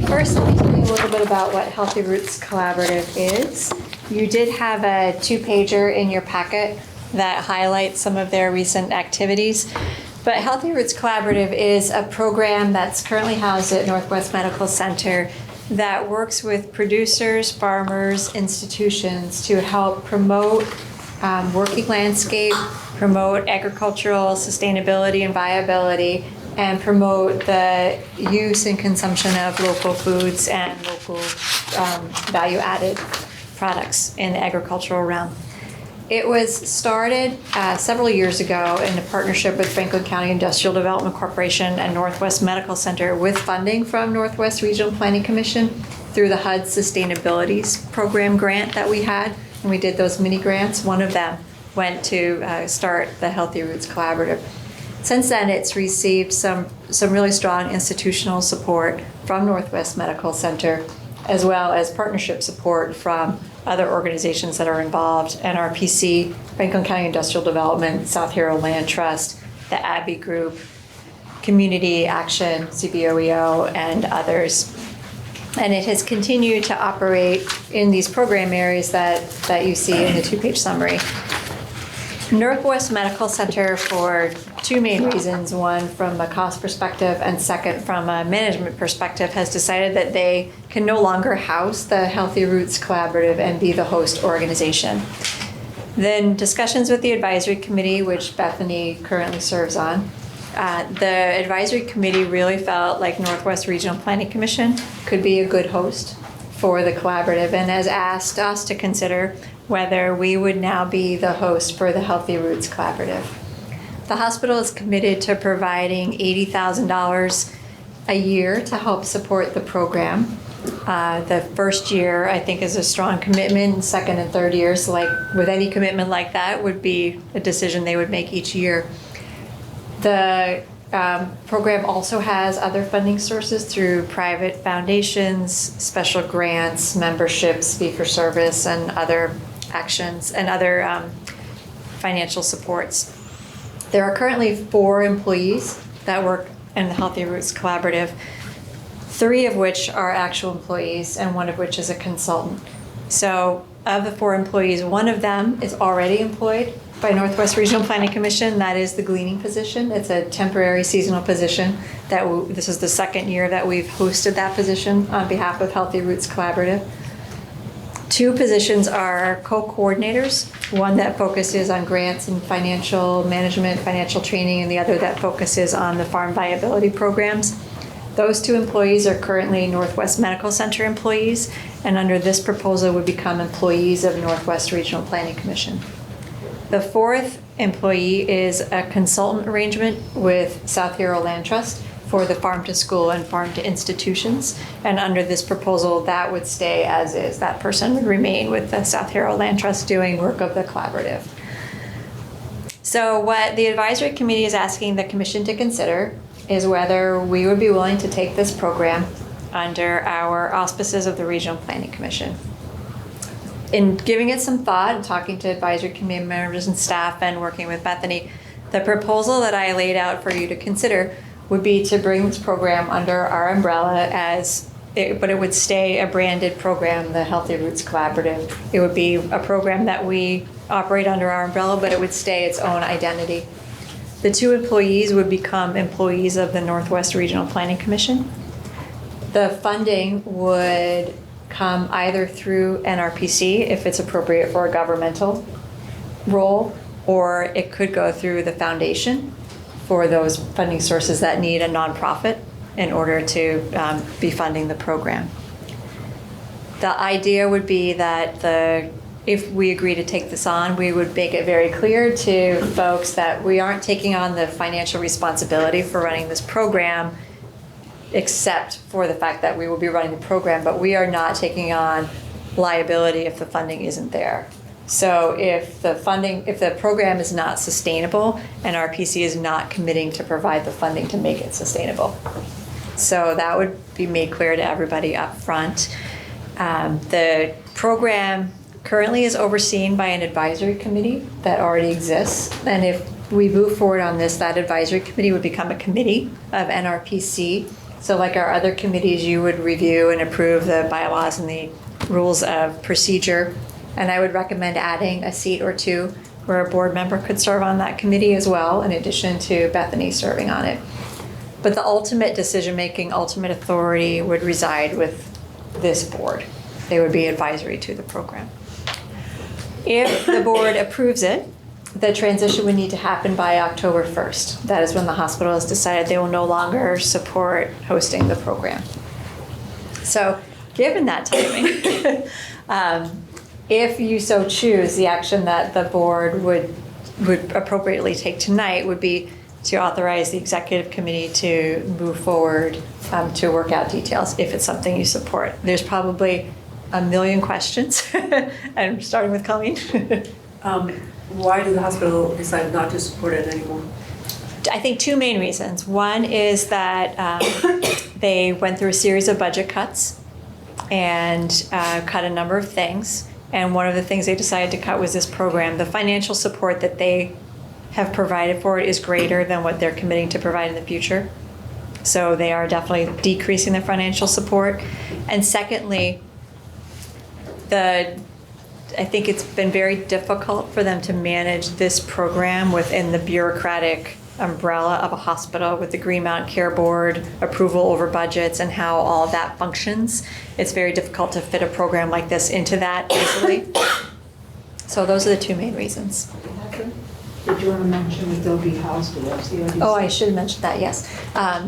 first, let me tell you a little bit about what Healthy Roots Collaborative is. You did have a 2-pager in your packet that highlights some of their recent activities. But Healthy Roots Collaborative is a program that's currently housed at Northwest Medical Center that works with producers, farmers, institutions to help promote working landscape, promote agricultural sustainability and viability, and promote the use and consumption of local foods and local value-added products in the agricultural realm. It was started several years ago in a partnership with Franklin County Industrial Development Corporation and Northwest Medical Center with funding from Northwest Regional Planning Commission through the HUD Sustainability Program grant that we had. And we did those mini grants. One of them went to start the Healthy Roots Collaborative. Since then, it's received some really strong institutional support from Northwest Medical Center, as well as partnership support from other organizations that are involved, NRPC, Franklin County Industrial Development, South Hero Land Trust, the Abbey Group, Community Action, CBOEO, and others. And it has continued to operate in these program areas that you see in the 2-page summary. Northwest Medical Center, for 2 main reasons, one from a cost perspective and second from a management perspective, has decided that they can no longer house the Healthy Roots Collaborative and be the host organization. Then discussions with the advisory committee, which Bethany currently serves on, the advisory committee really felt like Northwest Regional Planning Commission could be a good host for the collaborative and has asked us to consider whether we would now be the host for the Healthy Roots Collaborative. The hospital is committed to providing $80,000 a year to help support the program. The first year, I think, is a strong commitment. Second and third years, like with any commitment like that, would be a decision they would make each year. The program also has other funding sources through private foundations, special grants, memberships, fee-for-service, and other actions and other financial supports. There are currently 4 employees that work in the Healthy Roots Collaborative, 3 of which are actual employees and 1 of which is a consultant. So of the 4 employees, 1 of them is already employed by Northwest Regional Planning Commission. That is the gleaning position. It's a temporary seasonal position. This is the 2nd year that we've hosted that position on behalf of Healthy Roots Collaborative. 2 positions are co-coordinators, one that focuses on grants and financial management, financial training, and the other that focuses on the farm viability programs. Those 2 employees are currently Northwest Medical Center employees, and under this proposal would become employees of Northwest Regional Planning Commission. The 4th employee is a consultant arrangement with South Hero Land Trust for the farm to school and farm to institutions. And under this proposal, that would stay as is. That person would remain with the South Hero Land Trust doing work of the collaborative. So what the advisory committee is asking the commission to consider is whether we would be willing to take this program under our auspices of the Regional Planning Commission. In giving it some thought and talking to advisory committee members and staff and working with Bethany, the proposal that I laid out for you to consider would be to bring this program under our umbrella but it would stay a branded program, the Healthy Roots Collaborative. It would be a program that we operate under our umbrella, but it would stay its own identity. The 2 employees would become employees of the Northwest Regional Planning Commission. The funding would come either through NRPC if it's appropriate for a governmental role, or it could go through the foundation for those funding sources that need a nonprofit in order to be funding the program. The idea would be that the if we agree to take this on, we would make it very clear to folks that we aren't taking on the financial responsibility for running this program, except for the fact that we will be running the program, but we are not taking on liability if the funding isn't there. So if the program is not sustainable and RPC is not committing to provide the funding to make it sustainable. So that would be made clear to everybody up front. The program currently is overseen by an advisory committee that already exists. And if we move forward on this, that advisory committee would become a committee of NRPC. So like our other committees, you would review and approve the bylaws and the rules of procedure. And I would recommend adding a seat or two where a board member could serve on that committee as well, in addition to Bethany serving on it. But the ultimate decision-making, ultimate authority would reside with this board. They would be advisory to the program. If the board approves it, the transition would need to happen by October 1st. That is when the hospital has decided they will no longer support hosting the program. So given that timing, if you so choose, the action that the board would appropriately take tonight would be to authorize the executive committee to move forward to work out details if it's something you support. There's probably a million questions. I'm starting with Colleen. Why did the hospital decide not to support it anymore? I think two main reasons. One is that they went through a series of budget cuts and cut a number of things. And one of the things they decided to cut was this program. The financial support that they have provided for it is greater than what they're committing to provide in the future. So they are definitely decreasing their financial support. And secondly, I think it's been very difficult for them to manage this program within the bureaucratic umbrella of a hospital with the Green Mountain Care Board, approval over budgets, and how all of that functions. It's very difficult to fit a program like this into that easily. So those are the two main reasons. Did you want to mention that they'll be housed at FCIDC? Oh, I should have mentioned that, yes.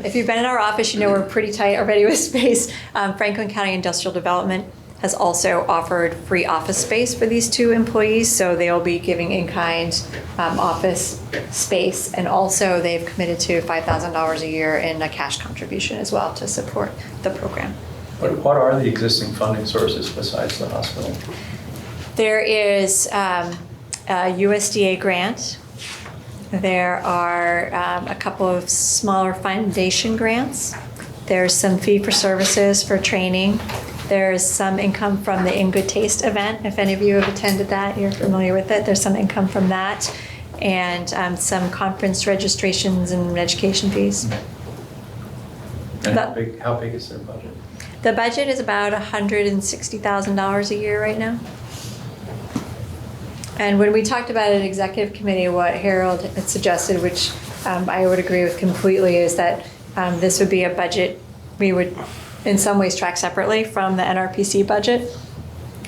If you've been in our office, you know we're pretty tight already with space. Franklin County Industrial Development has also offered free office space for these two employees, so they'll be giving in-kind office space, and also they've committed to $5,000 a year in a cash contribution as well to support the program. What are the existing funding sources besides the hospital? There is a USDA grant. There are a couple of smaller foundation grants. There's some fee for services for training. There's some income from the In Good Taste event. If any of you have attended that, you're familiar with it. There's some income from that, and some conference registrations and education fees. And how big is their budget? The budget is about $160,000 a year right now. And when we talked about it at executive committee, what Harold had suggested, which I would agree with completely, is that this would be a budget we would in some ways track separately from the NRPC budget,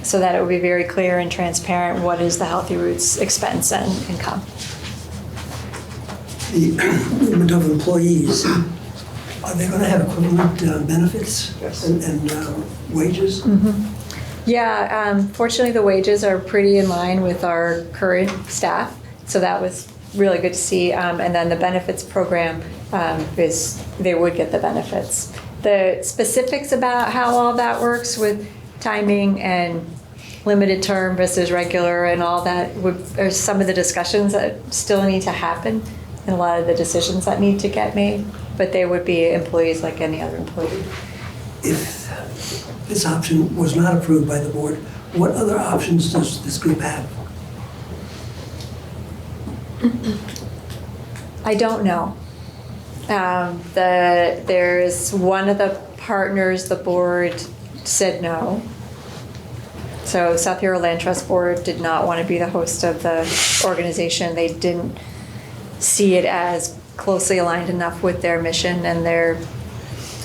so that it would be very clear and transparent what is the Healthy Roots expense and income. The movement of employees, are they going to have equivalent benefits and wages? Mm-hmm. Yeah, fortunately the wages are pretty in line with our current staff, so that was really good to see. And then the benefits program they would get the benefits. The specifics about how all that works with timing and limited term versus regular and all that are some of the discussions that still need to happen and a lot of the decisions that need to get made, but they would be employees like any other employee. If this option was not approved by the board, what other options does this group have? I don't know. There's one of the partners, the board said no. So South Hero Land Trust Board did not want to be the host of the organization. They didn't see it as closely aligned enough with their mission and their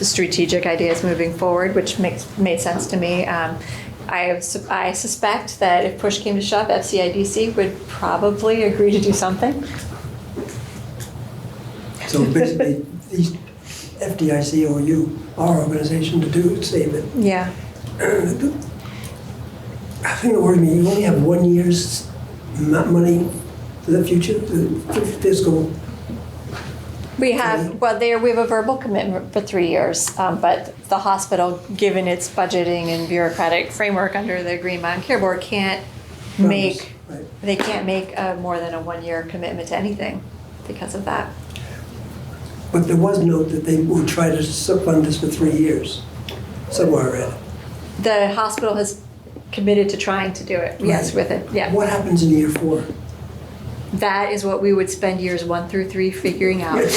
strategic ideas moving forward, which made sense to me. I suspect that if push came to shove, FCIDC would probably agree to do something. So basically, these FDIC or you, our organization, to do save it. Yeah. thing that worried me, you only have 1 year's money for the future, the fiscal. We have, well, we have a verbal commitment for 3 years, but the hospital, given its budgeting and bureaucratic framework under the Green Mountain Care Board, can't make, Right. they can't make more than a 1 year commitment to anything because of that. But there was note that they would try to fund this for 3 years, somewhere I read. The hospital has committed to trying to do it, yes, with it, yeah. What happens in year 4? That is what we would spend years 1 through 3 figuring out. Good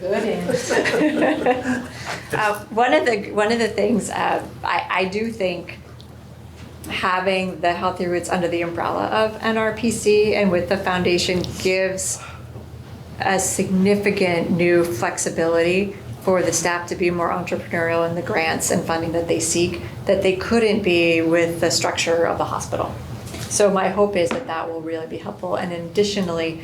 answer. One of the things I do think having the Healthy Roots under the umbrella of NRPC and with the foundation gives a significant new flexibility for the staff to be more entrepreneurial in the grants and funding that they seek that they couldn't be with the structure of the hospital. So my hope is that that will really be helpful. And additionally,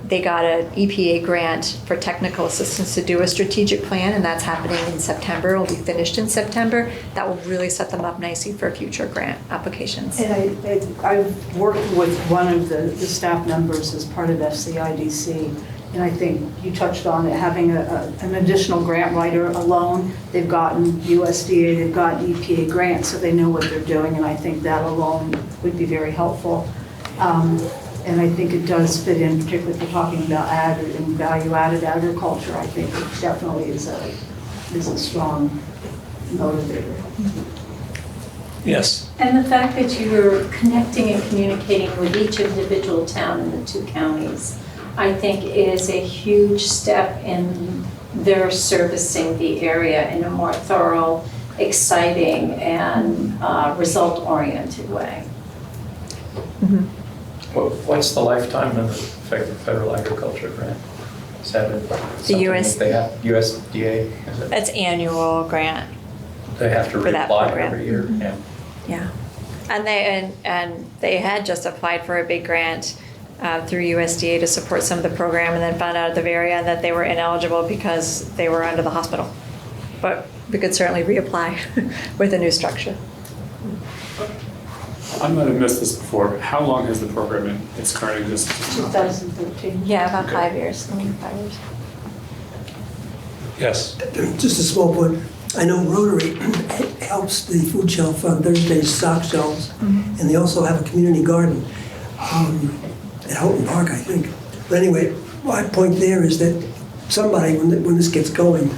they got an EPA grant for technical assistance to do a strategic plan, and that's happening in September. It will be finished in September. That will really set them up nicely for future grant applications. And I've worked with one of the staff members as part of FCIDC, and I think you touched on it, having an additional grant writer alone. They've gotten USDA, they've gotten EPA grants, so they know what they're doing, and I think that alone would be very helpful. And I think it does fit in, particularly if we're talking about ag and value-added agriculture. I think it definitely is a strong motivator. Yes. And the fact that you were connecting and communicating with each individual town in the 2 counties, I think is a huge step in their servicing the area in a more thorough, exciting, and result-oriented way. Mm-hmm. What's the lifetime of the effective federal agriculture grant? Is that something US that they have, USDA? Is it? That's annual grant. They have to for that reapply program. every year? Mhm. Yeah. Yeah, and they had just applied for a big grant through USDA to support some of the program, and then found out at the very end that they were ineligible because they were under the hospital. But we could certainly reapply with a new structure. I might have missed this before. How long has the program in its current existence? 2013. Yeah, about Okay. 5 years. 5 years. Yes. Just a small point. I know Rotary helps the food shelf on Thursdays, stock shelves, and they also have a community garden at Houghton Park, I think. But anyway, my point there is that somebody, when this gets going,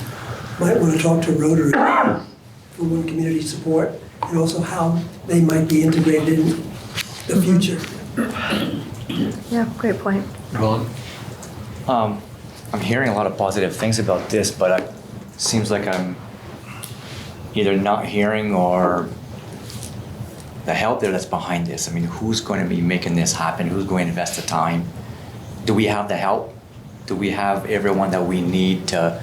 might want to talk to Rotary for one community support, and also how they might be integrated in the future. Yeah, great point. Ron? I'm hearing a lot of positive things about this, but it seems like I'm either not hearing or the help there that's behind this. I mean, who's going to be making this happen? Who's going to invest the time? Do we have the help? Do we have everyone that we need to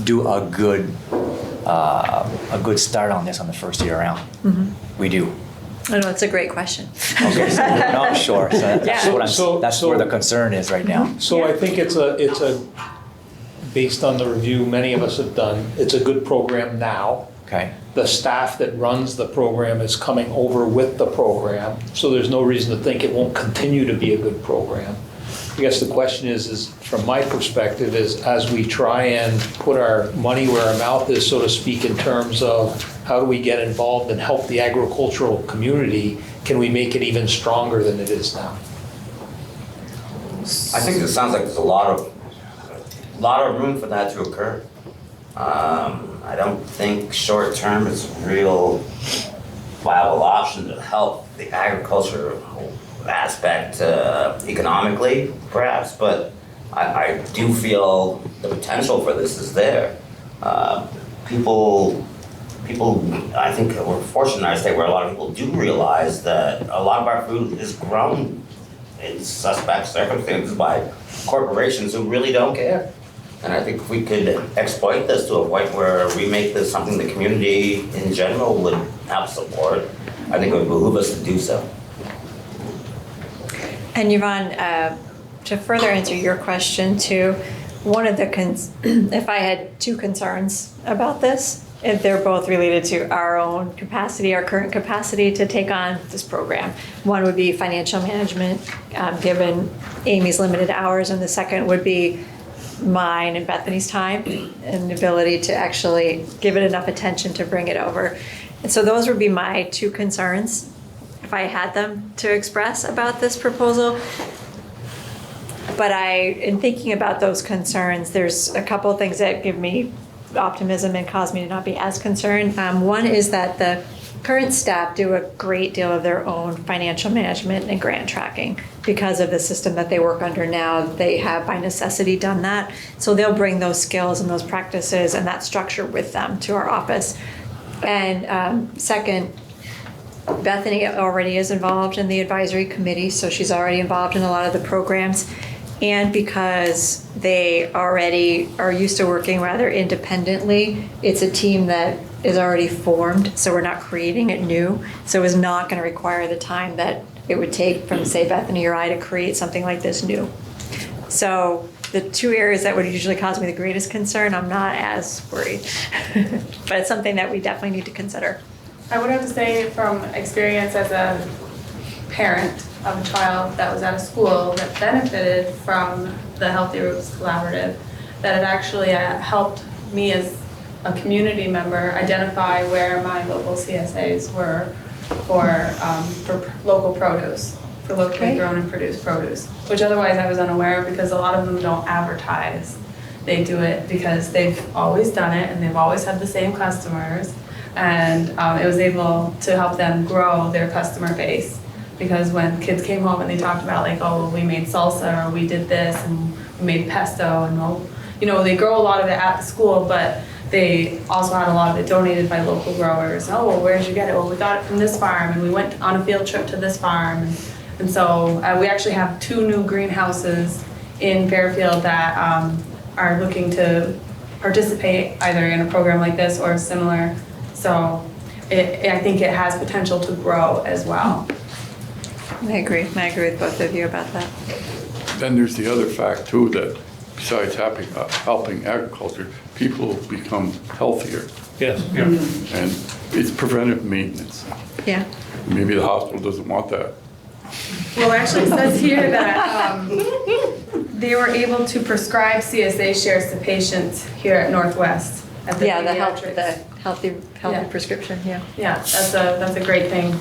do a good start on this on the first year around? Mm-hmm. We do. I know, it's a great question. Okay, so we're not sure. So that's, Yeah. that's where the concern is right now. So I think it's a, based on the review many of us have done, it's a good program now. Okay. The staff that runs the program is coming over with the program, so there's no reason to think it won't continue to be a good program. I guess the question is from my perspective, is as we try and put our money where our mouth is, so to speak, in terms of how do we get involved and help the agricultural community, can we make it even stronger than it is now? I think it sounds like there's a lot of room for that to occur. I don't think short term is a real viable option to help the agriculture aspect economically, perhaps, but I do feel the potential for this is there. People, I think we're fortunate in our state where a lot of people do realize that a lot of our food is grown in suspect circumstances by corporations who really don't care. And I think if we could exploit this to a point where we make this something the community in general would have support, I think it would behoove us to do so. And Yvonne, to further answer your question too, one of the, if I had 2 concerns about this, And they're both related to our own capacity, our current capacity to take on this program. One would be financial management, given Amy's limited hours, and the second would be mine and Bethany's time and ability to actually give it enough attention to bring it over. And so those would be my two concerns, if I had them to express about this proposal. But in thinking about those concerns, there's a couple of things that give me optimism and cause me to not be as concerned. One is that the current staff do a great deal of their own financial management and grant tracking. Because of the system that they work under now, they have by necessity done that. So they'll bring those skills and those practices and that structure with them to our office. And second, Bethany already is involved in the advisory committee, so she's already involved in a lot of the programs. And because they already are used to working rather independently, it's a team that is already formed, so we're not creating it new. So it's not going to require the time that it would take from, say, Bethany or I to create something like this new. So the two areas that would usually cause me the greatest concern, I'm not as worried. But it's something that we definitely need to consider. I would have to say from experience as a parent of a child that was at a school that benefited from the Healthy Roots Collaborative, that it actually helped me as a community member identify where my local CSAs were for local produce, for locally grown and produced produce, which otherwise I was unaware of because a lot of them don't advertise. They do it because they've always done it and they've always had the same customers, and it was able to help them grow their customer base. Because when kids came home and they talked about like, oh, well, we made salsa or we did this and we made pesto and well, you know, they grow a lot of it at the school, but they also had a lot of it donated by local growers. Oh, well, where did you get it? Well, we got it from this farm and we went on a field trip to this farm. And so we actually have 2 new greenhouses in Fairfield that are looking to participate either in a program like this or similar. So I think it has potential to grow as well. I agree with both of you about that. Then there's the other fact too, that besides helping agriculture, people become healthier. Yes. Yeah. And it's preventive maintenance. Yeah. Maybe the hospital doesn't want that. Well, it actually says here that they were able to prescribe CSA shares to patients here at Northwest. At the healthy prescription, yeah. Yeah, that's a great thing.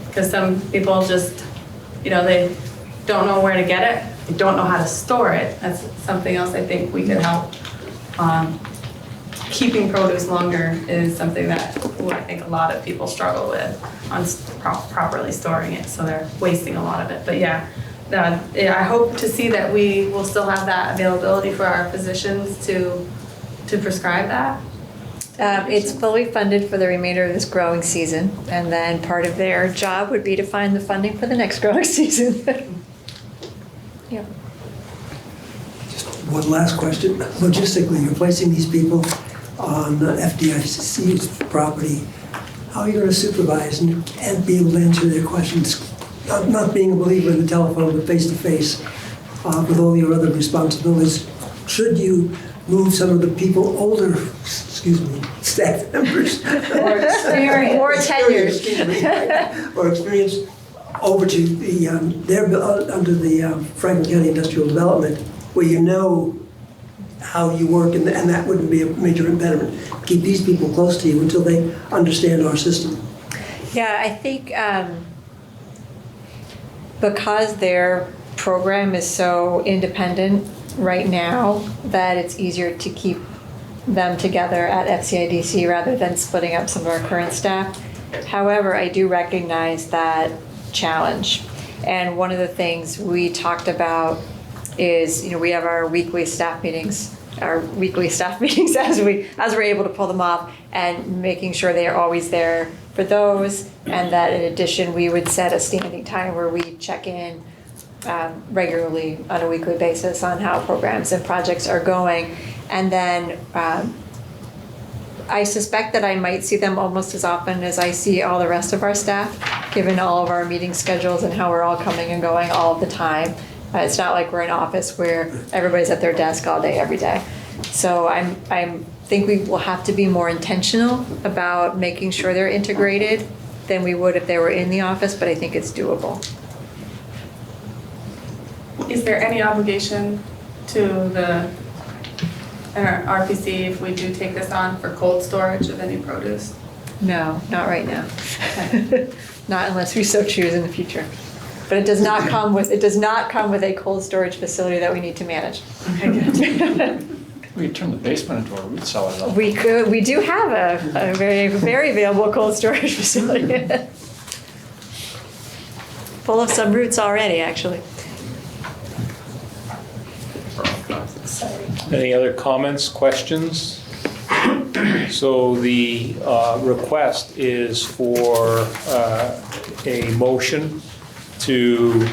Because some people just, you know, they don't know where to get it, they don't know how to store it. That's something else I think we could help. Keeping produce longer is something that I think a lot of people struggle with on properly storing it, so they're wasting a lot of it. But yeah, I hope to see that we will still have that availability for our physicians to prescribe that. It's fully funded for the remainder of this growing season, and then part of their job would be to find the funding for the next growing season. Yeah. Just one last question. Logistically, you're placing these people on FDIC's property. How are you going to supervise and be able to answer their questions? Not being a believer in the telephone, but face-to-face with all your other responsibilities. Should you move some of the people, older, staff members. More experienced. More tenured. Or experienced over to the, under the Franklin County Industrial Development, where you know how you work, and that wouldn't be a major impediment. Keep these people close to you until they understand our system. Yeah, I think because their program is so independent right now that it's easier to keep them together at FCIDC rather than splitting up some of our current staff. However, I do recognize that challenge. And one of the things we talked about is, we have our weekly staff meetings as we're able to pull them off, and making sure they are always there for those, and that in addition we would set a standing time where we check in regularly on a weekly basis on how programs and projects are going. And then I suspect that I might see them almost as often as I see all the rest of our staff, given all of our meeting schedules and how we're all coming and going all the time. It's not like we're in an office where everybody's at their desk all day, every day. So I think we will have to be more intentional about making sure they're integrated than we would if they were in the office, but I think it's doable. Is there any obligation to the RPC if we do take this on for cold storage of any produce? No, not right now. Not unless we so choose in the future. But it does not come with a cold storage facility that we need to manage. We could turn the basement into a root cellar though. We do have a very, very available cold storage facility. Full of some roots already, actually. Any other comments, questions? So the request is for a motion to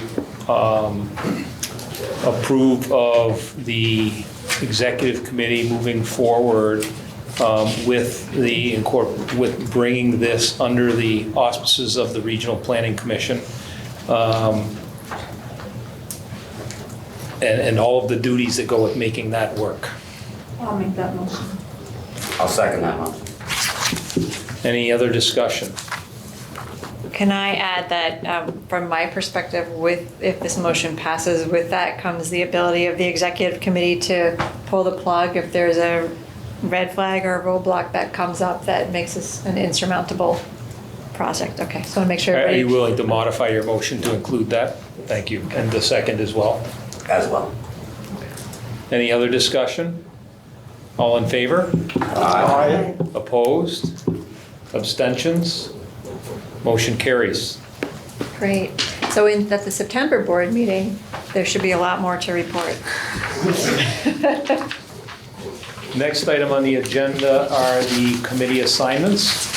approve of the executive committee moving forward with bringing this under the auspices of the Regional Planning Commission. And all of the duties that go with making that work. I'll make that motion. I'll second that motion. Any other discussion? Can I add that from my perspective, if this motion passes, with that comes the ability of the executive committee to pull the plug if there's a red flag or a roadblock that comes up that makes this an insurmountable project. Okay, so I want to make sure Are everybody... you willing to modify your motion to include that? Thank you. And the second as well? As well. Any other discussion? All in favor? Aye. Opposed? Abstentions? Motion carries. Great. So at the September board meeting, there should be a lot more to report. Next item on the agenda are the committee assignments.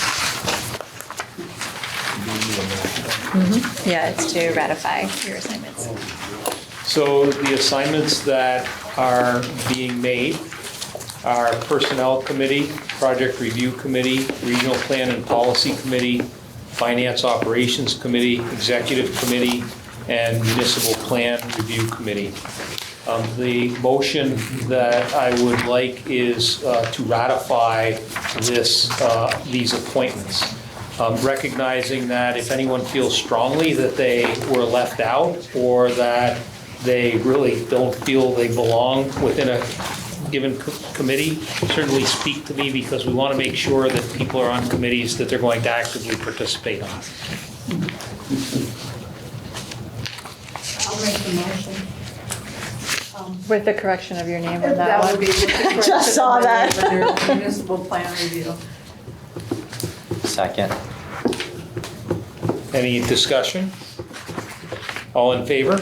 Yeah, it's to ratify your assignments. So the assignments that are being made are Personnel Committee, Project Review Committee, Regional Plan and Policy Committee, Finance Operations Committee, Executive Committee, and Municipal Plan Review Committee. The motion that I would like is to ratify these appointments. Recognizing that if anyone feels strongly that they were left out or that they really don't feel they belong within a given committee, certainly speak to me, because we want to make sure that people are on committees that they're going to actively participate on. I'll make the motion. With the correction of your name on that That one. would be with the correction Just saw of my name that. under Municipal plan review. Second. Any discussion? All in favor?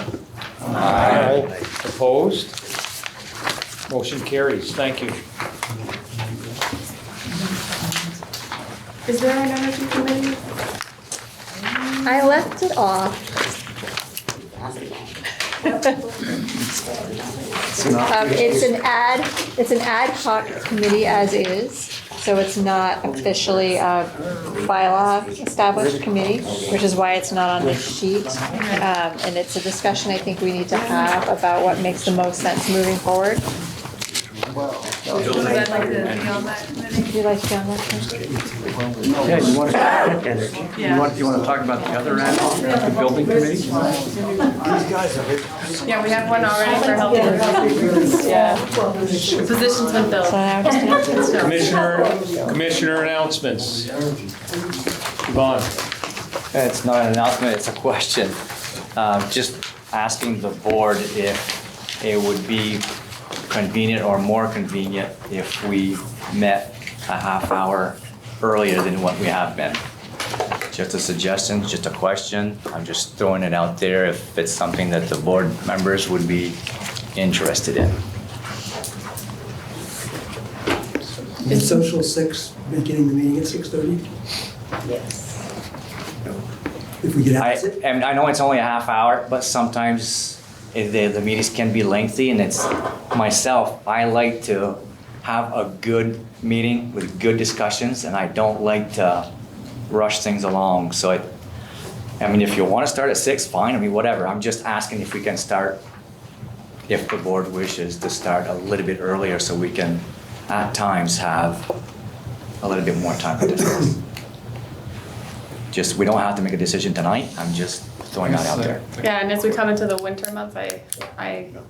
Aye. Opposed? Motion carries. Thank you. Is there an energy committee? I left it off. It's an ad hoc committee as is, so it's not officially a bylaw established committee, which is why it's not on this sheet. And it's a discussion I think we need to have about what makes the most sense moving forward. Would I like to be on that committee? Would you like to be on that committee? Yeah, you want to talk about the other end, the building committee? Yeah, we have one already for health and yeah. The position's been filled. So now just Commissioner announcements. Yvonne. It's not an announcement, it's a question. Just asking the board if it would be convenient or more convenient if we met a half hour earlier than what we have been. Just a suggestion, just a question. I'm just throwing it out there if it's something that the board members would be interested in. In social 6, beginning the meeting at 6:30, Yes. if we could have it. And I know it's only a half hour, but sometimes the meetings can be lengthy, and it's myself, I like to have a good meeting with good discussions, and I don't like to rush things along. So if you want to start at 6, fine, whatever. I'm just asking if we can start if the board wishes to start a little bit earlier so we can at times have a little bit more time to discuss. Just, we don't have to make a decision tonight, I'm just throwing that out there. Yeah, and as we come into the winter months, I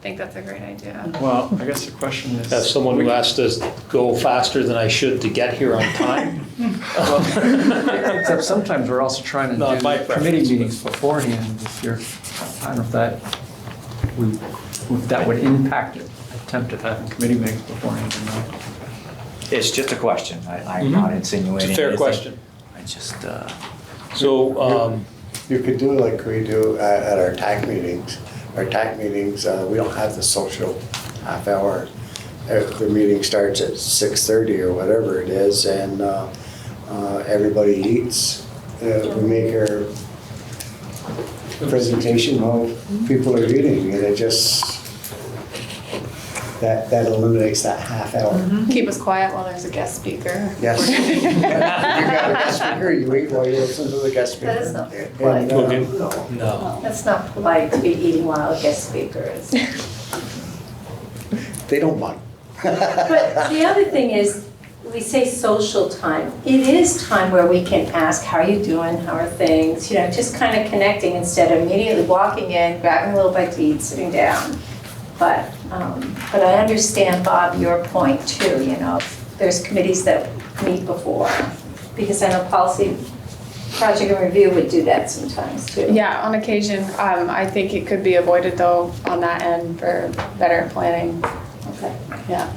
think that's a great idea. Well, I guess the question is. As someone who has to go faster than I should to get here on time. Except sometimes we're also trying to Not my do preference, committee but- meetings beforehand. If you're, I don't know if that would impact it, attempt at having committee meetings beforehand or not. It's just a question, I'm not insinuating. It's a fair anything. question. I just, So, You could do like we do at our TAC meetings. Our TAC meetings, we don't have the social half hour. If the meeting starts at 6:30 or whatever it is, and everybody eats, we make our presentation while people are eating, and it just, that eliminates that half hour. Keep us quiet while there's a guest speaker. Yes. You got a guest speaker, you eat while you listen to the guest speaker. That is not very And, polite. no. That's not polite to be eating while a guest speaker is. They don't mind. But the other thing is, we say social time. It is time where we can ask, how are you doing? How are things? You know, just kind of connecting instead of immediately walking in, grabbing a little bite to eat, sitting down. But I understand, Bob, your point too, you know, there's committees that meet before. Because I know policy, project and review would do that sometimes too. Yeah, on occasion, I think it could be avoided though on that end for better planning. Okay. Yeah.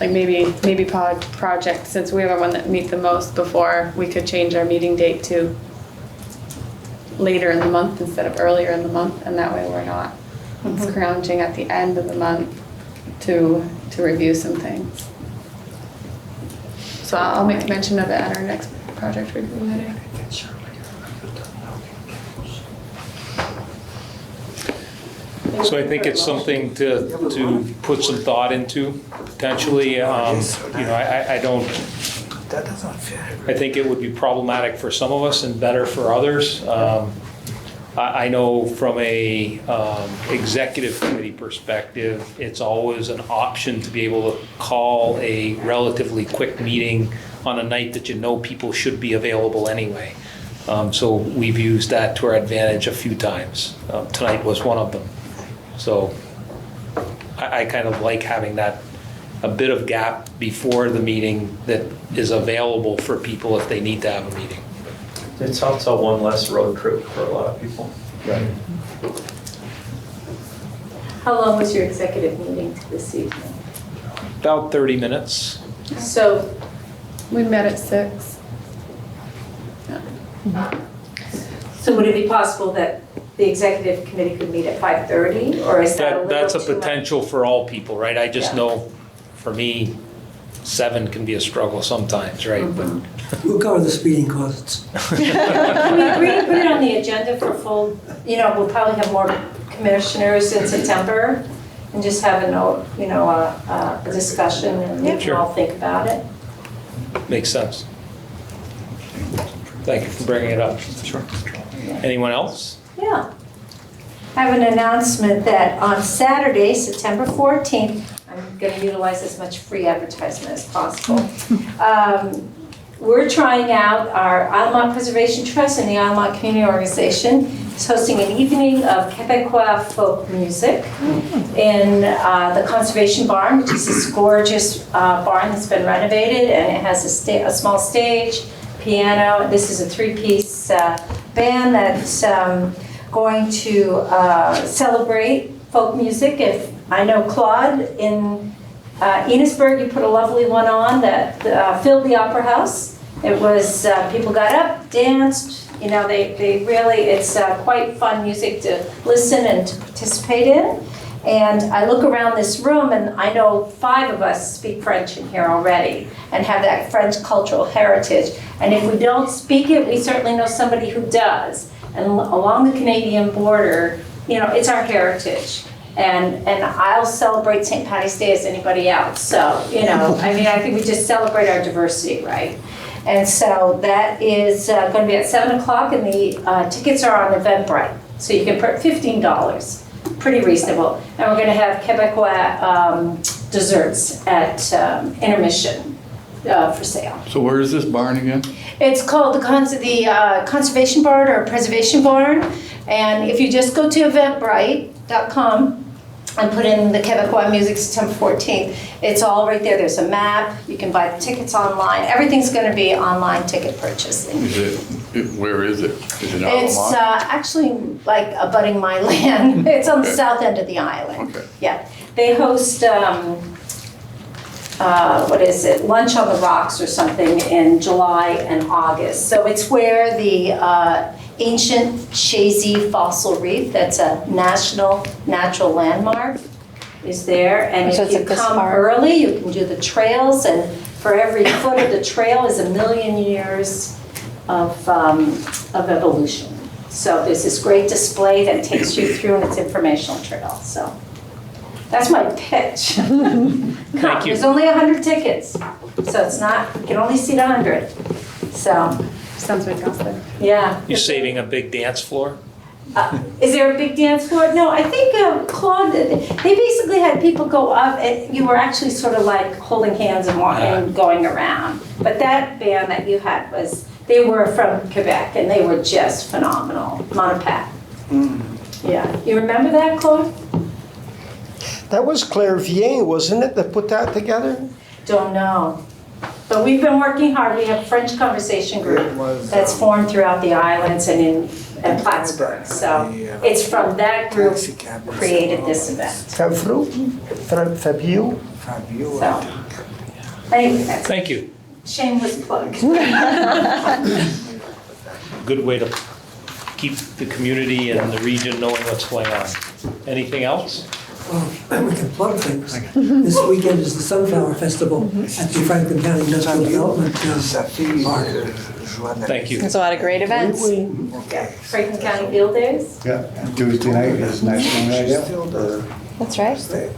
Like maybe project, since we have one that meet the most before, we could change our meeting date to later in the month instead of earlier in the month, and that way we're not scrounging at the end of the month to review some things. So I'll make mention of it at our next project review meeting. So I think it's something to put some thought into, potentially. I don't, I think it would be problematic for some of us and better for others. I know from a executive committee perspective, it's always an option to be able to call a relatively quick meeting on a night that you know people should be available anyway. So we've used that to our advantage a few times. Tonight was one of them. So I kind of like having that, a bit of gap before the meeting that is available for people if they need to have a meeting. It's also one less road trip for a lot of people. Right. How long was your executive meeting this evening? About 30 minutes. So, We met at 6. so would it be possible that the executive committee could meet at 5:30, or is that a little too much? That's a potential for all people, right? I just Yeah. know, for me, 7 can be a struggle sometimes, right? But We'll cover the speeding costs. Can we agree to put it on the agenda for full, you know, we'll probably have more commissioners in September, and just have a discussion, and we can Sure. all think about it? makes sense. Thank you for bringing it up. Sure. Anyone else? Yeah. I have an announcement that on Saturday, September 14th, I'm going to utilize as much free advertisement as possible. We're trying out our Islemont Preservation Trust and the Islemont Community Organization is hosting an evening of Quebecois folk music in the Conservation Barn, which is this gorgeous barn that's been renovated, and it has a small stage, piano. This is a 3-piece band that's going to celebrate folk music. If I know Claude in Enosburg, you put a lovely one on that filled the Opera House. It was, people got up, danced, you know, they really, it's quite fun music to listen and to participate in. And I look around this room and I know 5 of us speak French in here already and have that French cultural heritage. And if we don't speak it, we certainly know somebody who does. And along the Canadian border, you know, it's our heritage. And I'll celebrate St. Paddy's Day as anybody else. So, you know, I mean, I think we just celebrate our diversity, right? And so that is going to be at 7 o'clock, and the tickets are on Eventbrite. So you can put $15. pretty reasonable. And we're gonna have Quebecois desserts at intermission for sale. So where is this barn again? It's called the Conservation Barn or Preservation Barn. And if you just go to eventbrite.com and put in the Quebecois Music September 14th, it's all right there. There's a map. You can buy the tickets online. Everything's going to be online ticket purchasing. Where is it? Is it out of It's Mont? actually like abutting my land. It's on the south end of the island. Okay. Yeah. They host, what is it, Lunch on the Rocks or something in July and August. So it's where the ancient Chazy fossil reef, that's a national natural landmark, is there. And So if it's you at this come park. early, you can do the trails, and for every foot of the trail is 1,000,000 years of evolution. So there's this great display that takes you through, and it's informational trail. So that's my pitch. Thank you. There's only 100 tickets, so it's not, you can only seat 100. So, Sounds fantastic. yeah. You're saving a big dance floor? Is there a big dance floor? No, I think Claude, they basically had people go up, and you were actually sort of like holding hands and walking, going around. But that band that you had they were from Quebec, and they were just phenomenal. Montreal. Yeah. You remember that, Claude? That was Claire Vien, wasn't it, that put that together? Don't know. But we've been working hard. We have a French conversation group that's formed throughout the islands and in Plattsburgh. So it's from that group created this event. Favreau? Fabio? So, anyway, that's Thank you. shameless plug. Good way to keep the community and the region knowing what's going on. Anything else? Well, we can plug things. This weekend is the Sunflower Festival at the Franklin County Industrial Development Park. Thank you. There's a lot of great events. Franklin County Field Days. Yeah, and Tuesday night is National Night Out. That's right.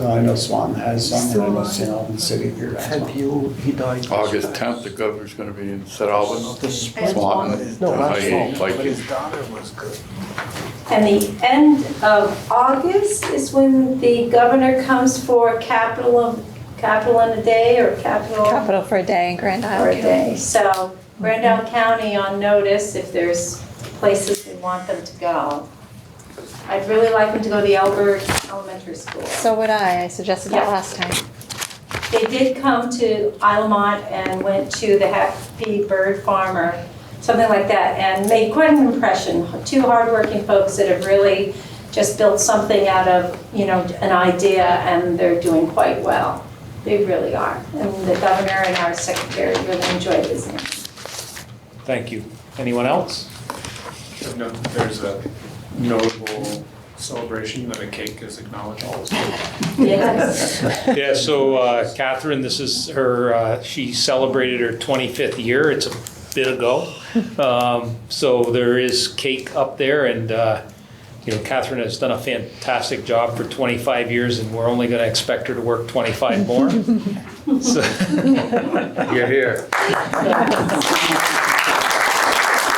I know Swan has some, and I know St. Albans City here as well. August 10th, the governor's going to be in St. Albans, And Swanton, last fall. Viking. And the end of August is when the governor comes for capital in a day or Capital for a day in Grand for Isle. a day. So Grand Isle County on notice if there's places we want them to go. I'd really like them to go to the Elbert Elementary School. So would I. I suggested that Yeah. last time. They did come to Islemont and went to the Happy Bird Farm or something like that and made quite an impression. Two hardworking folks that have really just built something out of, an idea, and they're doing quite well. They really are. And the governor and our secretary really enjoyed visiting. Thank you. Anyone else? No, there's a notable celebration that a cake is acknowledged. Yes. Yeah, so Catherine, this is her, she celebrated her 25th year. It's a bit ago. So there is cake up there, and Catherine has done a fantastic job for 25 years, and we're only going to expect her to work 25 more. So, You're here.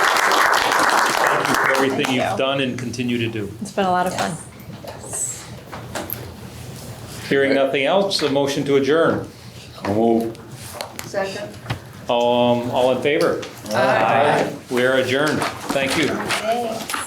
thank you for everything you've done and continue to do. It's been a lot of fun. Hearing nothing else, a motion to adjourn. Second. All in favor? Aye. We are adjourned. Thank you. Thanks.